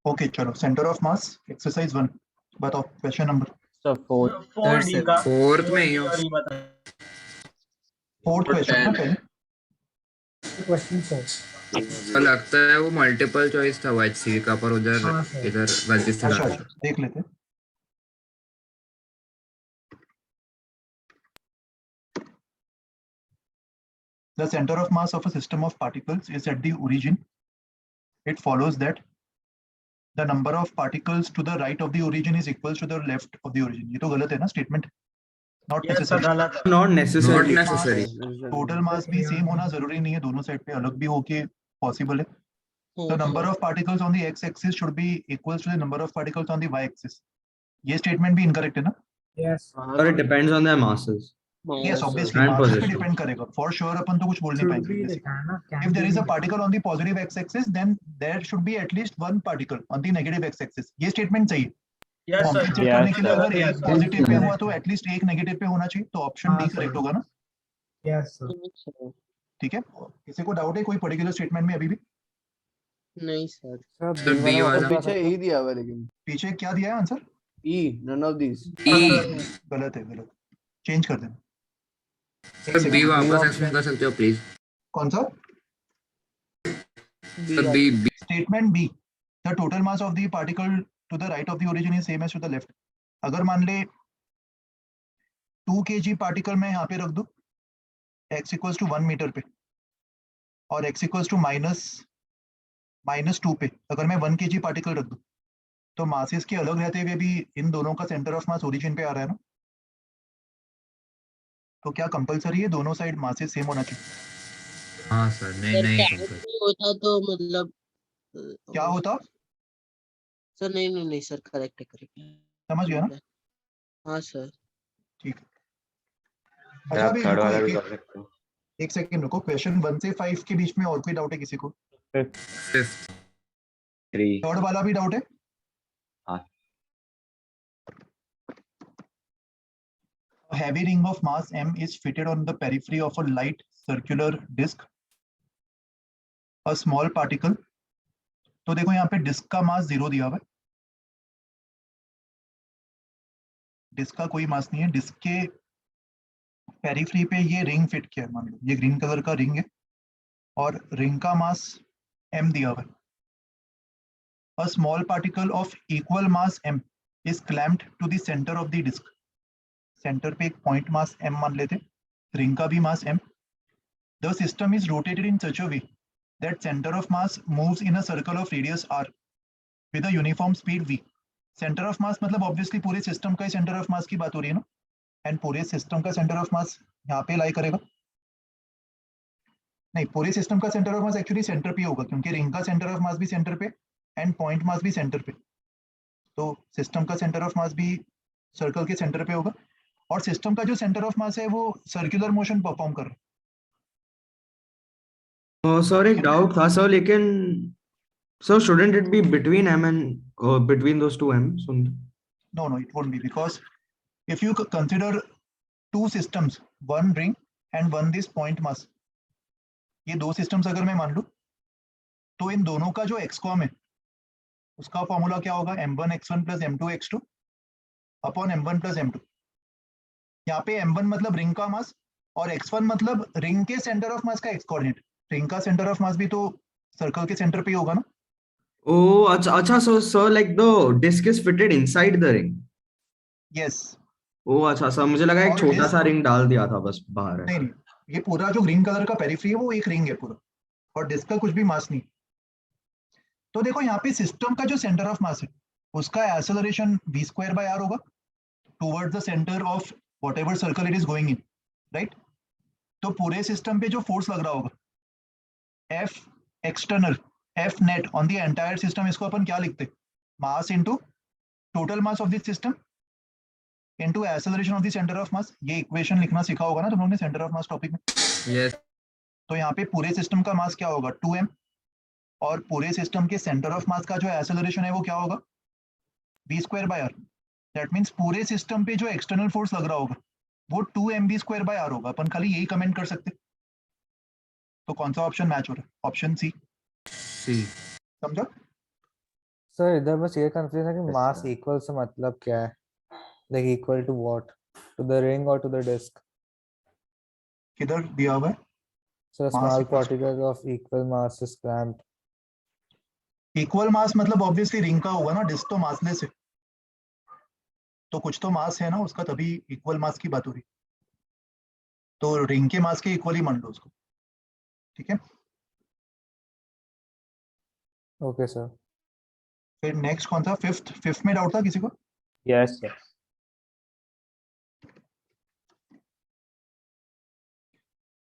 Okay चलो, centre of mass exercise 1 बताओ, question number sir 4 4 D का फोर्थ में ही हो। और ये बता फोर्थ क्वेश्चन ना पहले। क्वेश्चन 4। तो लगता है वो मल्टीपल चॉइस था HC का, पर उधर हाँ, सर। इधर गलती से अच्छा डाला। अच्छा देख लेते हैं। The center of mass of a system of particles is at the origin. It follows that the number of particles to the right of the origin is equal to the left of the origin. ये तो गलत है ना statement, not ये necessary. गलत है। Not not necessary necessary. Total mass भी same होना जरूरी नहीं है, दोनों साइड पे अलग भी होके पॉसिबल है। The number of particles on the x-axis should be equal to the number of particles on the y-axis. ये स्टेटमेंट भी इनकरेक्ट है ना? यस और it depends on their masses Yes, obviously And मास पे position. डिपेंड करेगा for sure, अपन तो कुछ बोल नहीं शुड पाएंगे। भी लिखा है ना, If there is a particle on the positive x-axis, then there should be at least one particle on the negative x-axis. ये स्टेटमेंट चाहिए। यस सर, कॉम्पेंसेट करने के लिए गलत अगर है। एक पॉजिटिव पे हुआ तो एटलीस्ट एक नेगेटिव पे होना चाहिए, तो ऑप्शन हाँ, डी सर। करेक्ट होगा ना? Yes sir. ठीक है, किसी को डाउट है कोई पर्टिकुलर स्टेटमेंट में अभी भी? नहीं सर। तो बी वाला पीछे ई दिया हुआ है, लेकिन पीछे क्या दिया है answer? E none of these. गलत है, गलत, चेंज कर देना। सर बी वापस एक्सप्लेन कर सकते हो प्लीज? कौन सा sir B statement? B, the total mass of the particle to the right of the origin is same as to the left. अगर मान ले 2 kg पार्टिकल मैं यहाँ पे रख दूं x इक्वल्स टू 1 मीटर पे, और x इक्वल्स टू -2 पे अगर मैं 1 kg पार्टिकल रख दूं, तो मासेस के अलग रहते हुए भी इन दोनों का सेंटर ऑफ मास ओरिजिन पे आ रहा है ना? तो क्या कंपलसरी है दोनों साइड मासेस सेम होना चाहिए? हाँ सर, नहीं नहीं नहीं होता तो मतलब क्या होता? सर नहीं सर, करेक्ट है, करेक्ट है। समझ गया ना? हाँ सर। ठीक है। अच्छा अभी थर्ड वाला भी रुको, कर सकते हो। एक सेकंड रुको। क्वेश्चन 1 से 5 के बीच में और कोई डाउट है किसी को? 3 थर्ड वाला भी डाउट है? हाँ। A heavy ring of mass m is fitted on the periphery of a light circular disc. A small particle. तो देखो यहाँ पे डिस्क का मास 0 दिया हुआ है, डिस्क का कोई मास नहीं है। डिस्क के पेरिफ्री पे ये रिंग फिट किया है, मान लो ये ग्रीन कलर का रिंग है और रिंग का मास m दिया हुआ है। A small particle of equal mass m is clamped to the center of the disc. Centre पे एक पॉइंट मास m मान लेते, रिंग का भी मास m. The system is rotated in such a way that center of mass moves in a circle of radius r with a uniform speed v. Center of mass मतलब obviously पूरे system का centre of मास की बात हो रही है ना, and पूरे सिस्टम का सेंटर ऑफ मास यहाँ पे लाई करेगा। नहीं, पूरे सिस्टम का centre of mass actually centre पे होगा, क्योंकि रिंग का सेंटर ऑफ मास भी सेंटर पे एंड पॉइंट मास भी सेंटर पे, तो सिस्टम का सेंटर ऑफ मास भी सर्कल के सेंटर पे होगा, और सिस्टम का जो सेंटर ऑफ मास है वो सर्कुलर मोशन परफॉर्म कर रहा है। सर एक डाउट था सर, लेकिन sir shouldn't it be between m and between those two m? No, it won't be, because if you consider two systems, one ring and one this point mass, ये दो systems अगर मैं मान लूं, तो इन दोनों का जो एक्सकॉम है उसका फॉर्मूला क्या होगा? m1 x1 plus m2 x2 upon m1 plus m2। यहाँ पे m1 मतलब रिंग का मास और x1 मतलब रिंग के सेंटर ऑफ मास का एक्स कोऑर्डिनेट। रिंग का सेंटर ऑफ मास भी तो सर्कल के सेंटर पे ही होगा ना? Oh, अच्छा so like the disc is fitted inside the ring. Yes. ओ अच्छा सर, मुझे लगा एक और छोटा disc- सा रिंग डाल दिया था बस बाहर है। नहीं, ये पूरा जो ग्रीन कलर का पेरिफेरी है वो एक रिंग है पूरा, और डिस्क का कुछ भी मास नहीं। तो देखो यहाँ पे सिस्टम का जो सेंटर ऑफ मास है उसका एक्सेलरेशन v²/r होगा towards the centre of whatever circle it is going in, right? तो पूरे सिस्टम पे जो फोर्स लग रहा होगा F external, F net on the entire system, इसको अपन क्या लिखते? Mass into total mass of this system into acceleration of the centre of मास। ये इक्वेशन लिखना सीखा होगा ना तुम लोगों ने सेंटर ऑफ मास टॉपिक में? यस। तो यहाँ पे पूरे सिस्टम का मास क्या होगा? 2m, और पूरे सिस्टम के सेंटर ऑफ मास का जो एक्सेलरेशन है वो क्या होगा? v²/r। दैट मींस पूरे सिस्टम पे जो एक्सटर्नल फोर्स लग रहा होगा वो 2mv²/r होगा। अपन खाली यही कमेंट कर सकते। तो कौन सा ऑप्शन मैच हो रहा है? Option C. सी। समझा? सर इधर बस ये कंफ्यूजन है कि Yes, मास sir. इक्वल से मतलब क्या है, like equal to what, to the ring और टू द डिस्क? किधर दिया हुआ है sir mass small equal particle of equal mass is clamped. Equal mass मतलब ऑब्वियसली रिंग का होगा ना, डिस्क तो मासलेस है, तो कुछ तो मास है ना उसका, तभी इक्वल मास की बात हो रही। तो रिंग के मास के इक्वल ही मान लो उसको, ठीक है। Okay sir. फिर नेक्स्ट कौन था, फिफ्थ? फिफ्थ में डाउट था किसी को? Yes sir.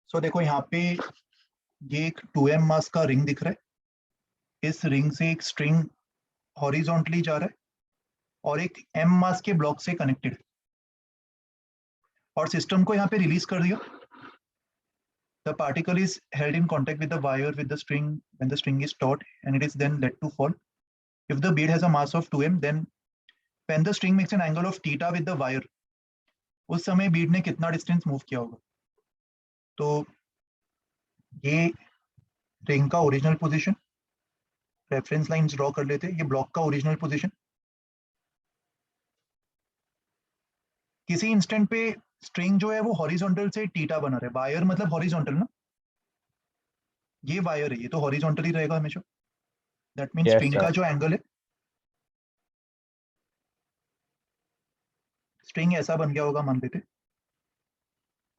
सो देखो यहाँ पे ये एक 2m मास का रिंग दिख रहा है, इस रिंग से एक स्ट्रिंग हॉरिजॉन्टली जा रहा है और एक m मास के ब्लॉक से कनेक्टेड, और सिस्टम को यहाँ पे रिलीज कर दिया। The particle is held in contact with the wire with the string when the string is taut and it is then let to fall. If the bead has a mass of 2m, then when the string makes an angle of theta with the wire, उस समय बीड ने कितना distance move किया होगा। तो ये ring का original position, reference lines draw कर लेते हैं, ये ब्लॉक का ओरिजिनल पोजीशन। किसी इंस्टेंट पे स्ट्रिंग जो है वो हॉरिजॉन्टल से थीटा बना रहा है, वायर मतलब हॉरिजॉन्टल ना, ये वायर है, ये तो हॉरिजॉन्टल ही रहेगा हमेशा। दैट मींस स्ट्रिंग का जो एंगल है, स्ट्रिंग ऐसा बन गया होगा मान लेते,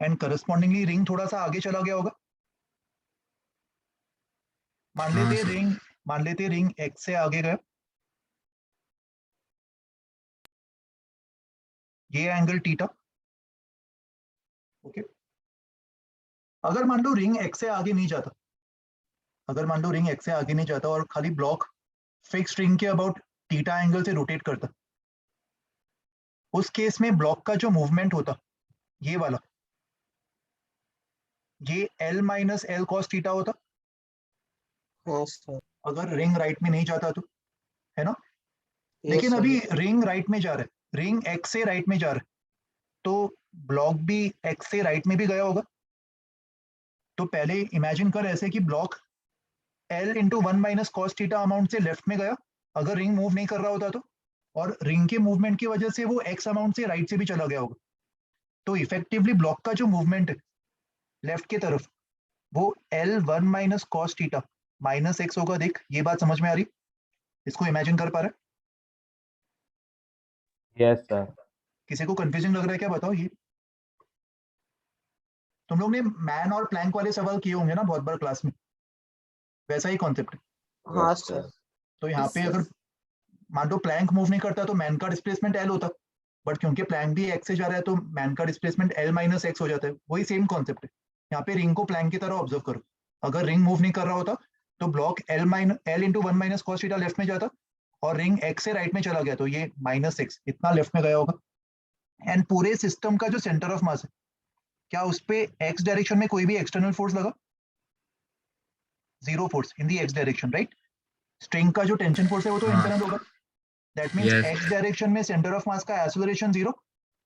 एंड करस्पॉन्डिंगली रिंग थोड़ा सा आगे चला गया होगा। मान हाँ लेते सर। रिंग, मान लेते रिंग एक्स से आगे गया, ये एंगल थीटा, ओके। अगर मान लो रिंग एक्स से आगे नहीं जाता, अगर मान लो रिंग एक्स से आगे नहीं जाता और खाली ब्लॉक फिक्स रिंग के अबाउट थीटा एंगल से रोटेट करता, उस केस में ब्लॉक का जो मूवमेंट होता, ये वाला, ये L minus L cos theta होता, हाँ सर। अगर रिंग राइट में नहीं जाता तो, है ना। यस लेकिन सर। अभी रिंग राइट में जा रहा है, रिंग एक्स से राइट में जा रहा है, तो ब्लॉक भी एक्स से राइट में भी गया होगा। तो पहले इमेजिन कर ऐसे कि block L into 1 minus cos theta amount से लेफ्ट में गया, अगर रिंग मूव नहीं कर रहा होता तो, और रिंग के मूवमेंट की वजह से वो एक्स अमाउंट से राइट से भी चला गया होगा। तो इफेक्टिवली ब्लॉक का जो मूवमेंट है लेफ्ट की तरफ, वो L1 minus cos theta minus x होगा। देख, ये बात समझ में आ रही, इसको इमेजिन कर पा रहे? Yes sir. किसी को कंफ्यूजिंग लग रहा है क्या, बताओ। ये तुम लोग ने मैन और प्लैंक वाले सवाल किए होंगे ना बहुत बार क्लास में, वैसा ही कॉन्सेप्ट है। हाँ Yes, सर। sir. तो यहाँ पे अगर मान लो प्लैंक मूव नहीं करता तो मैन का डिस्प्लेसमेंट एल होता, बट क्योंकि प्लैंक भी एक्स से जा रहा है तो मैन का डिस्प्लेसमेंट एल माइनस एक्स हो जाता है। वही सेम कॉन्सेप्ट है, यहाँ पे रिंग को प्लैंक की तरह ऑब्जर्व करो। अगर रिंग मूव नहीं कर रहा होता तो block L into 1 minus cos theta left में जाता, और रिंग एक्स से राइट में चला गया तो ये माइनस एक्स इतना लेफ्ट में गया होगा। एंड पूरे सिस्टम का जो सेंटर ऑफ मास है, क्या उस पे एक्स डायरेक्शन में कोई भी एक्सटर्नल फोर्स लगा? Zero force in the x direction, right. String का जो टेंशन फोर्स है वो तो हाँ इंटरनल होगा। That means yes x direction में सेंटर ऑफ मास का acceleration zero,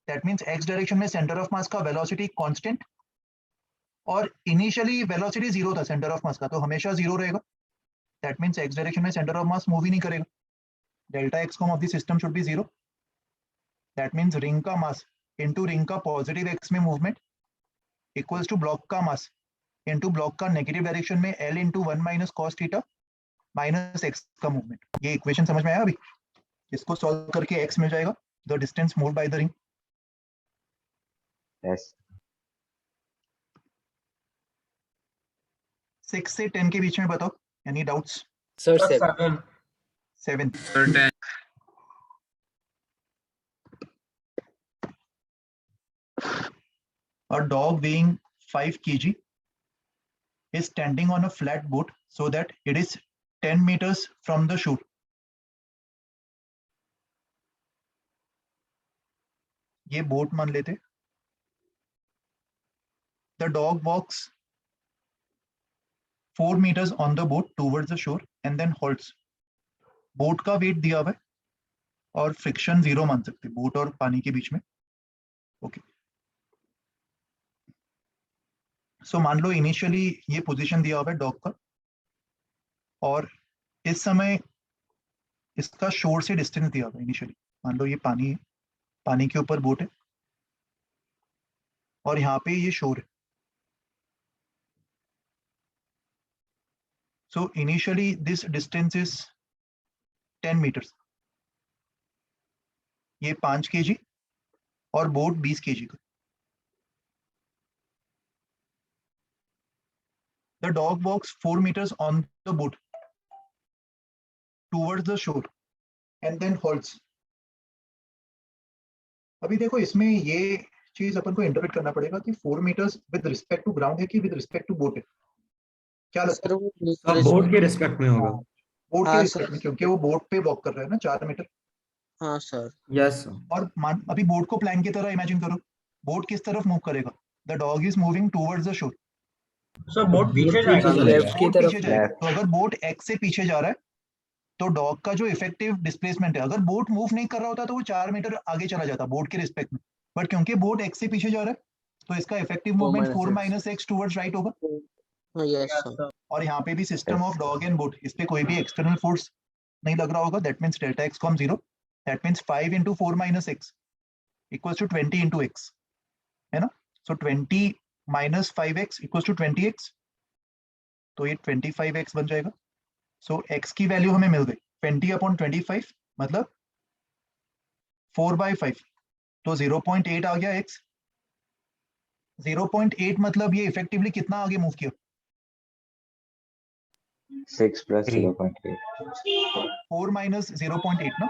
that means x direction में सेंटर ऑफ मास का वेलोसिटी कांस्टेंट, और इनिशियली वेलोसिटी जीरो था सेंटर ऑफ मास का, तो हमेशा जीरो रहेगा। दैट मींस एक्स डायरेक्शन में सेंटर ऑफ मास मूव ही नहीं करेगा। Delta x com of the system should be zero. That means ring का मास इनटू रिंग का पॉजिटिव एक्स में मूवमेंट इक्वल्स टू ब्लॉक का मास इनटू ब्लॉक का negative direction में L into 1 minus cos theta minus x का movement. ये equation समझ में आया अभी? इसको सॉल्व करके एक्स मिल जाएगा, the distance moved by the ring. Yes. 6 से 10 के बीच में बताओ, any doubts? Sir Sir, 7 7। Sir 10 A dog weighing 5 kg is standing on a flat boat so that it is 10 meters from the shore. ये boat मान लेते। The dog walks 4 meters on the boat towards the shore and then halts. Boat का wait दिया हुआ है और friction zero मान सकते, बोट और पानी के बीच में, ओके। सो मान लो इनिशियली ये पोजीशन दिया हुआ है डॉग का, और इस समय इसका शोर से डिस्टेंस दिया हुआ इनिशियली। मान लो ये पानी है, पानी के ऊपर बोट है और यहाँ पे ये शोर है। So initially this distance is 10 meters. ये 5 kg और बोट 20 kg का। The dog walks 4 meters on the boat towards the shore and then halts. अभी देखो इसमें ये चीज अपन को इंटरप्रेट करना पड़ेगा कि 4 meters with respect to ground है कि विद रिस्पेक्ट टू बोट है। क्या लगता सर है? वो सर बोट के रिस्पेक्ट में होगा। बोट के हाँ रिस्पेक्ट सर। में, क्योंकि वो बोट पे वॉक कर रहा है ना 4 मीटर। हाँ सर। Yes sir. और अभी बोट को प्लान की तरह इमेजिन करो, बोट किस तरफ मूव करेगा? The dog is moving towards the shore. Sir boat पीछे जाएगा। लेफ्ट की बोट तरफ पीछे जाएगा। left. तो अगर बोट एक्स से पीछे जा रहा है तो डॉग का जो इफेक्टिव डिस्प्लेसमेंट है, अगर बोट मूव नहीं कर रहा होता तो वो 4 मीटर आगे चला जाता बोट के रिस्पेक्ट में, बट क्योंकि बोट एक्स से पीछे जा रहा है तो इसका effective movement 4 minus x towards right होगा। हाँ यस सर। और यहाँ पे भी system of dog and boat, इस पे कोई भी एक्सटर्नल फोर्स नहीं लग रहा होगा। That means delta x com 0। That means 5 into 4 minus x equals to 20 into x, है ना? सो 20 minus 5x equals to 20x, तो ये 25x बन जाएगा। सो x की वैल्यू हमें मिल गई 20/25 मतलब 4/5, तो 0.8 आ गया x। 0.8 मतलब ये इफेक्टिवली कितना आगे मूव किया? 6 plus 3. 0.8. 4 minus 0.8 ना,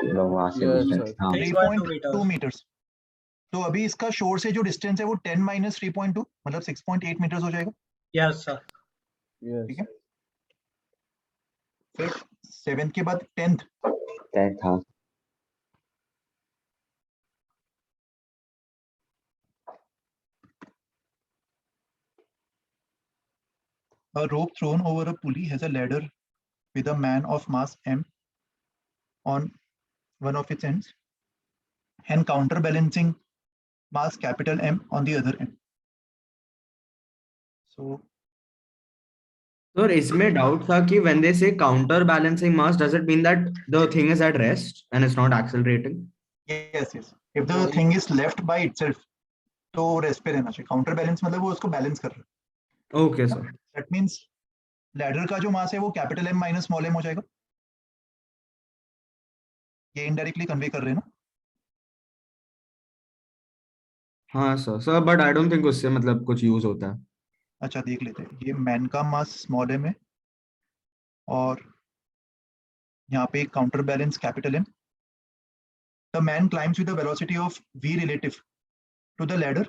No, वहाँ से Yes, distance sir. हाँ 3.2 meters। तो अभी इसका शोर से जो डिस्टेंस है वो 10 minus 3.2 मतलब 6.8 meters हो जाएगा। Yes sir. Yes. ठीक है, फिर 7th के बाद 10th। 10th हाँ A rope thrown over a pulley has a ladder with a man of mass m on one of its ends and counterbalancing mass capital M on the other end. So sir इसमें doubt था कि when they say counter balancing mass, does it mean that the thing is at rest and it's not accelerating? yes, if the thing is left by itself तो rest पे रहना चाहिए। Counter balance मतलब वो उसको balance कर रहा है। Okay sir. That means ladder का जो मास है वो capital M minus small m हो जाएगा। ये इनडायरेक्टली कन्वे कर रहे हैं ना। हाँ sir but I don't think उससे मतलब कुछ यूज होता है। अच्छा देख लेते हैं, ये मैन का मास स्मॉल m है और यहाँ पे counter balance capital M। The man climbs with the velocity of v relative to the ladder,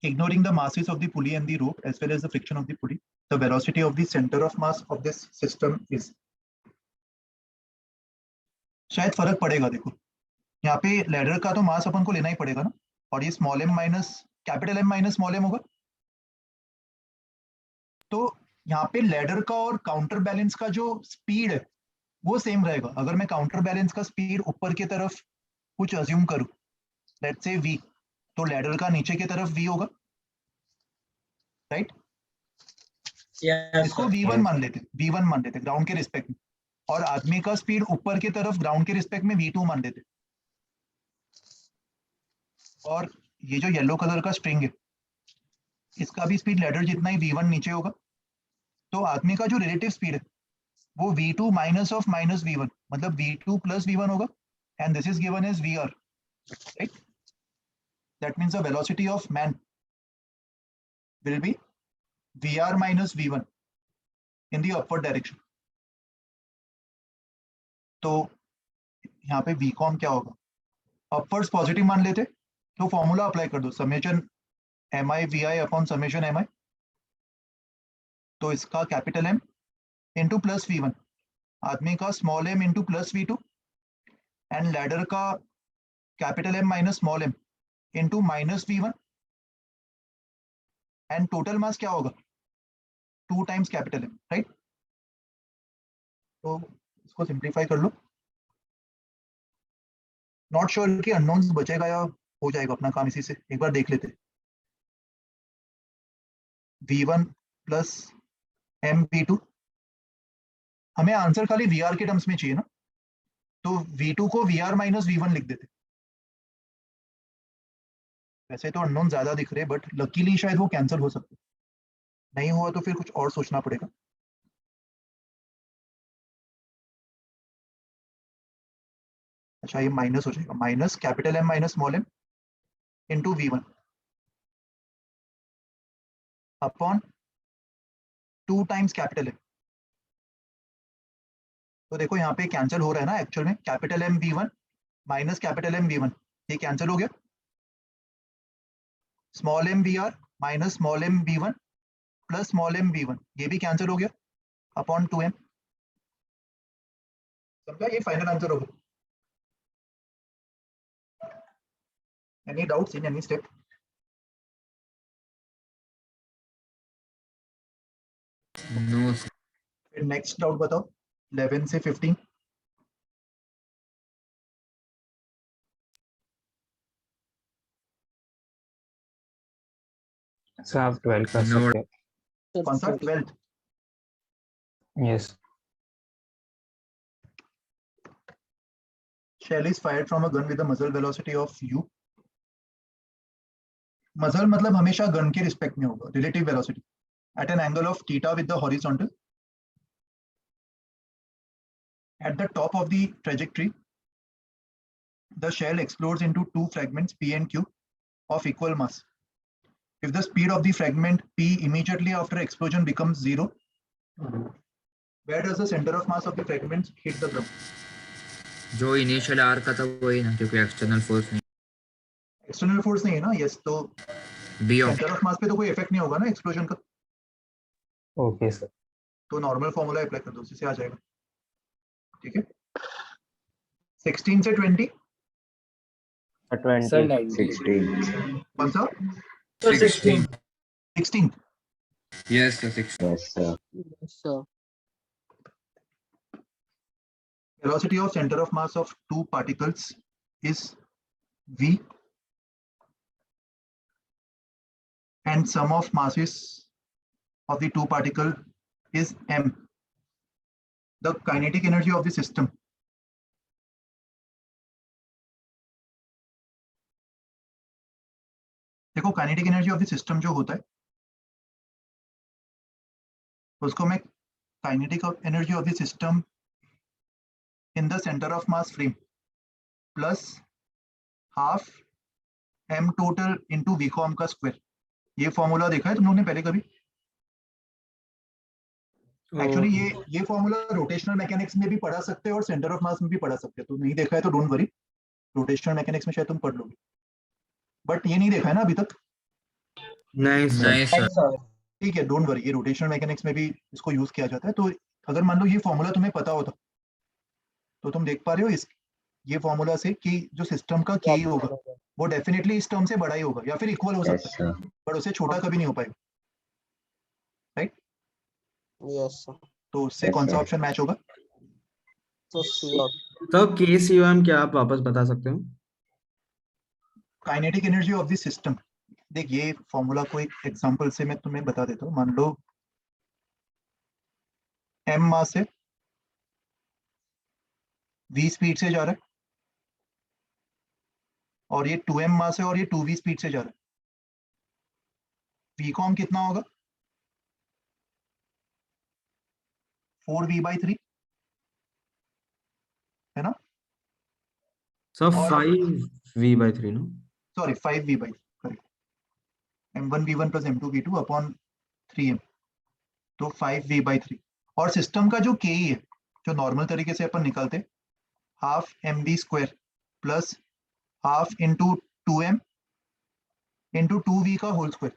ignoring the masses of the pulley and the rope as well as the friction of the pulley. The velocity of the center of mass of this system is, शायद फर्क पड़ेगा। देखो यहाँ पे ladder का तो मास अपन को लेना ही पड़ेगा ना, और ये small m minus capital M minus small m होगा। तो यहाँ पे लैडर का और काउंटर बैलेंस का जो स्पीड है वो सेम रहेगा। अगर मैं काउंटर बैलेंस का स्पीड ऊपर की तरफ कुछ अज्यूम करूं, लेट्स से v, तो लैडर का नीचे की तरफ v होगा, राइट? यस इसको सर। v1 मान लेते, v1 मान लेते ग्राउंड के रिस्पेक्ट में, और आदमी का स्पीड ऊपर की तरफ ग्राउंड के रिस्पेक्ट में v2 मान देते। और ये जो येलो कलर का स्ट्रिंग है इसका भी स्पीड लैडर जितना ही v1 नीचे होगा, तो आदमी का जो रिलेटिव स्पीड है वो v2 minus of minus v1 मतलब v2 प्लस v1 होगा, and this is given as vr, right? That means the velocity of man will be vr minus v1 in the upward direction। तो यहाँ पे vcom क्या होगा? Upwards positive मान लेते तो फॉर्मूला अप्लाई कर दो, summation mi vi upon summation mi, तो इसका capital M into plus v1, आदमी का small m into plus v2, and ladder का capital M minus small m into minus v1, and total mass क्या होगा? 2 times capital M, right? तो इसको simplify कर लो। नॉट श्योर कि अननोन्स बचेगा या हो जाएगा अपना काम इसी से, एक बार देख लेते। v1 प्लस m v2 हमें आंसर खाली वी के टर्म्स में चाहिए ना, तो V2 को VR माइनस V1 लिख देते। वैसे तो अननोन ज्यादा दिख रहे, बट लकीली शायद वो कैंसिल हो सकते, नहीं हुआ तो फिर कुछ और सोचना पड़ेगा। अच्छा ये माइनस हो जाएगा, minus capital M minus small m into V1 upon 2 times capital M। तो देखो यहाँ पे कैंसिल हो रहा है ना एक्चुअल में, capital M V1 minus capital M V1, ये कैंसिल हो गया। Small m VR minus small m V1 plus small m V1, ये भी कैंसिल हो गया अपॉन 2m। समझा, ये फाइनल आंसर होगा। Any doubts in any step? No sir. फिर नेक्स्ट डाउट बताओ 11 से 15। सर आप 12 कर No. सकते हैं। Sir, कौन सा 14. 12th? Yes Shell is fired from a gun with a muzzle velocity of u. मजल मतलब हमेशा गन के रिस्पेक्ट में होगा, relative velocity at an angle of theta with the horizontal. At the top of the trajectory, the shell explodes into two fragments P and Q of equal mass. If the speed of the fragment P immediately after explosion becomes 0, where does the center of mass of the fragments hit the ground? जो initial आर का था वही ना, क्योंकि external force नहीं। External force नहीं है ना, यस, तो बी ऑफ सेंटर ऑफ मास पे तो कोई इफेक्ट नहीं होगा ना एक्सप्लोजन का, ओके सर। तो नॉर्मल फॉर्मूला अप्लाई कर दो, उससे आ जाएगा। ठीक है, 16 से 20 20 16 कौन सा? So 16. 16 yes sir 6 yes sir Yes, sir. velocity of center of mass of two particles is v and sum of masses of the two particle is m. The kinetic energy of the system देखो, kinetic energy of the system जो होता है उसको मैं kinetic energy of the system in the centre of mass frame plus half m total into WeCom का square, ये formula देखा है तुम लोगों ने पहले कभी? एक्चुअली ये फॉर्मूला रोटेशनल मैकेनिक्स में भी पढ़ा सकते हैं और सेंटर ऑफ मास में भी पढ़ा सकते हैं, तो नहीं देखा है तो डोंट वरी, रोटेशनल मैकेनिक्स में शायद तुम पढ़ लोगे, बट ये नहीं देखा है ना अभी तक? नहीं सर। नहीं सर। Yes, sir. ठीक है, डोंट वरी, ये रोटेशनल मैकेनिक्स में भी इसको यूज किया जाता है। तो अगर मान लो ये फॉर्मूला तुम्हें पता होता तो तुम देख पा रहे हो इस ये फॉर्मूला से कि जो सिस्टम का के होगा वो डेफिनेटली इस टर्म से बड़ा ही होगा या फिर इक्वल हो yes सकता है, sir बट उससे छोटा कभी नहीं हो पाएगा, राइट? Yes, sir. तो उससे Yes, कौन सा sir. ऑप्शन मैच होगा? So C or तो KCOM क्या आप वापस बता सकते हो? Kinetic energy of the system. देख, ये फॉर्मूला को एक एग्जांपल से मैं तुम्हें बता देता हूँ। मान लो m मास है, v स्पीड से जा रहा है, और ये 2m मास है और ये 2v स्पीड से जा रहा है। vcom कितना होगा? 4v/3 है ना? सर और 5v/3 no? Sorry 5v/3, correct. m1v1 plus m2v2 upon 3m, तो 5v/3। और सिस्टम का जो के है जो नॉर्मल तरीके से अपन निकालते, half mv square plus half into 2m into 2v का होल स्क्वायर,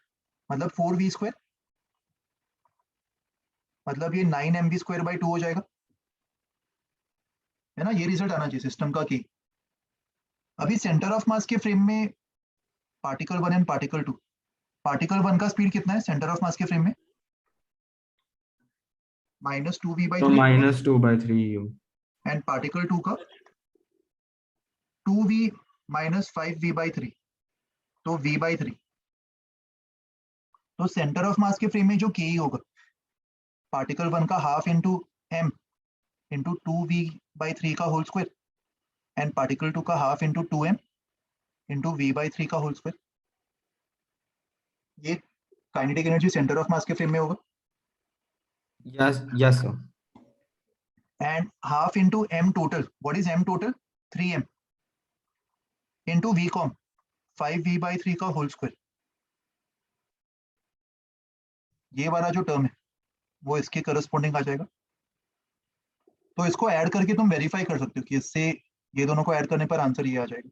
मतलब 4v स्क्वायर, मतलब ये 9mv स्क्वायर बाई 2 हो जाएगा, है ना? ये रिजल्ट आना चाहिए सिस्टम का की। अभी सेंटर ऑफ मास के फ्रेम में पार्टिकल 1 एंड पार्टिकल 2, पार्टिकल 1 का स्पीड कितना है सेंटर ऑफ मास के फ्रेम में? -2v/3 तो -2/3u एंड पार्टिकल 2 का 2v माइनस 5v/3, तो v/3। तो सेंटर ऑफ मास के फ्रेम में जो के होगा पार्टिकल 1 का half into m into 2v/3 का होल स्क्वायर एंड पार्टिकल 2 का half into 2m into v/3 का होल स्क्वायर। ये काइनेटिक एनर्जी सेंटर ऑफ मास के फ्रेम में होगा yes sir, and half into m total. What is m total? 3m into v com 5v/3 का whole square. ये वाला जो टर्म है वो इसके करस्पॉन्डिंग आ जाएगा। तो इसको ऐड करके तुम वेरीफाई कर सकते हो कि इससे ये दोनों को ऐड करने पर आंसर ये आ जाएगा।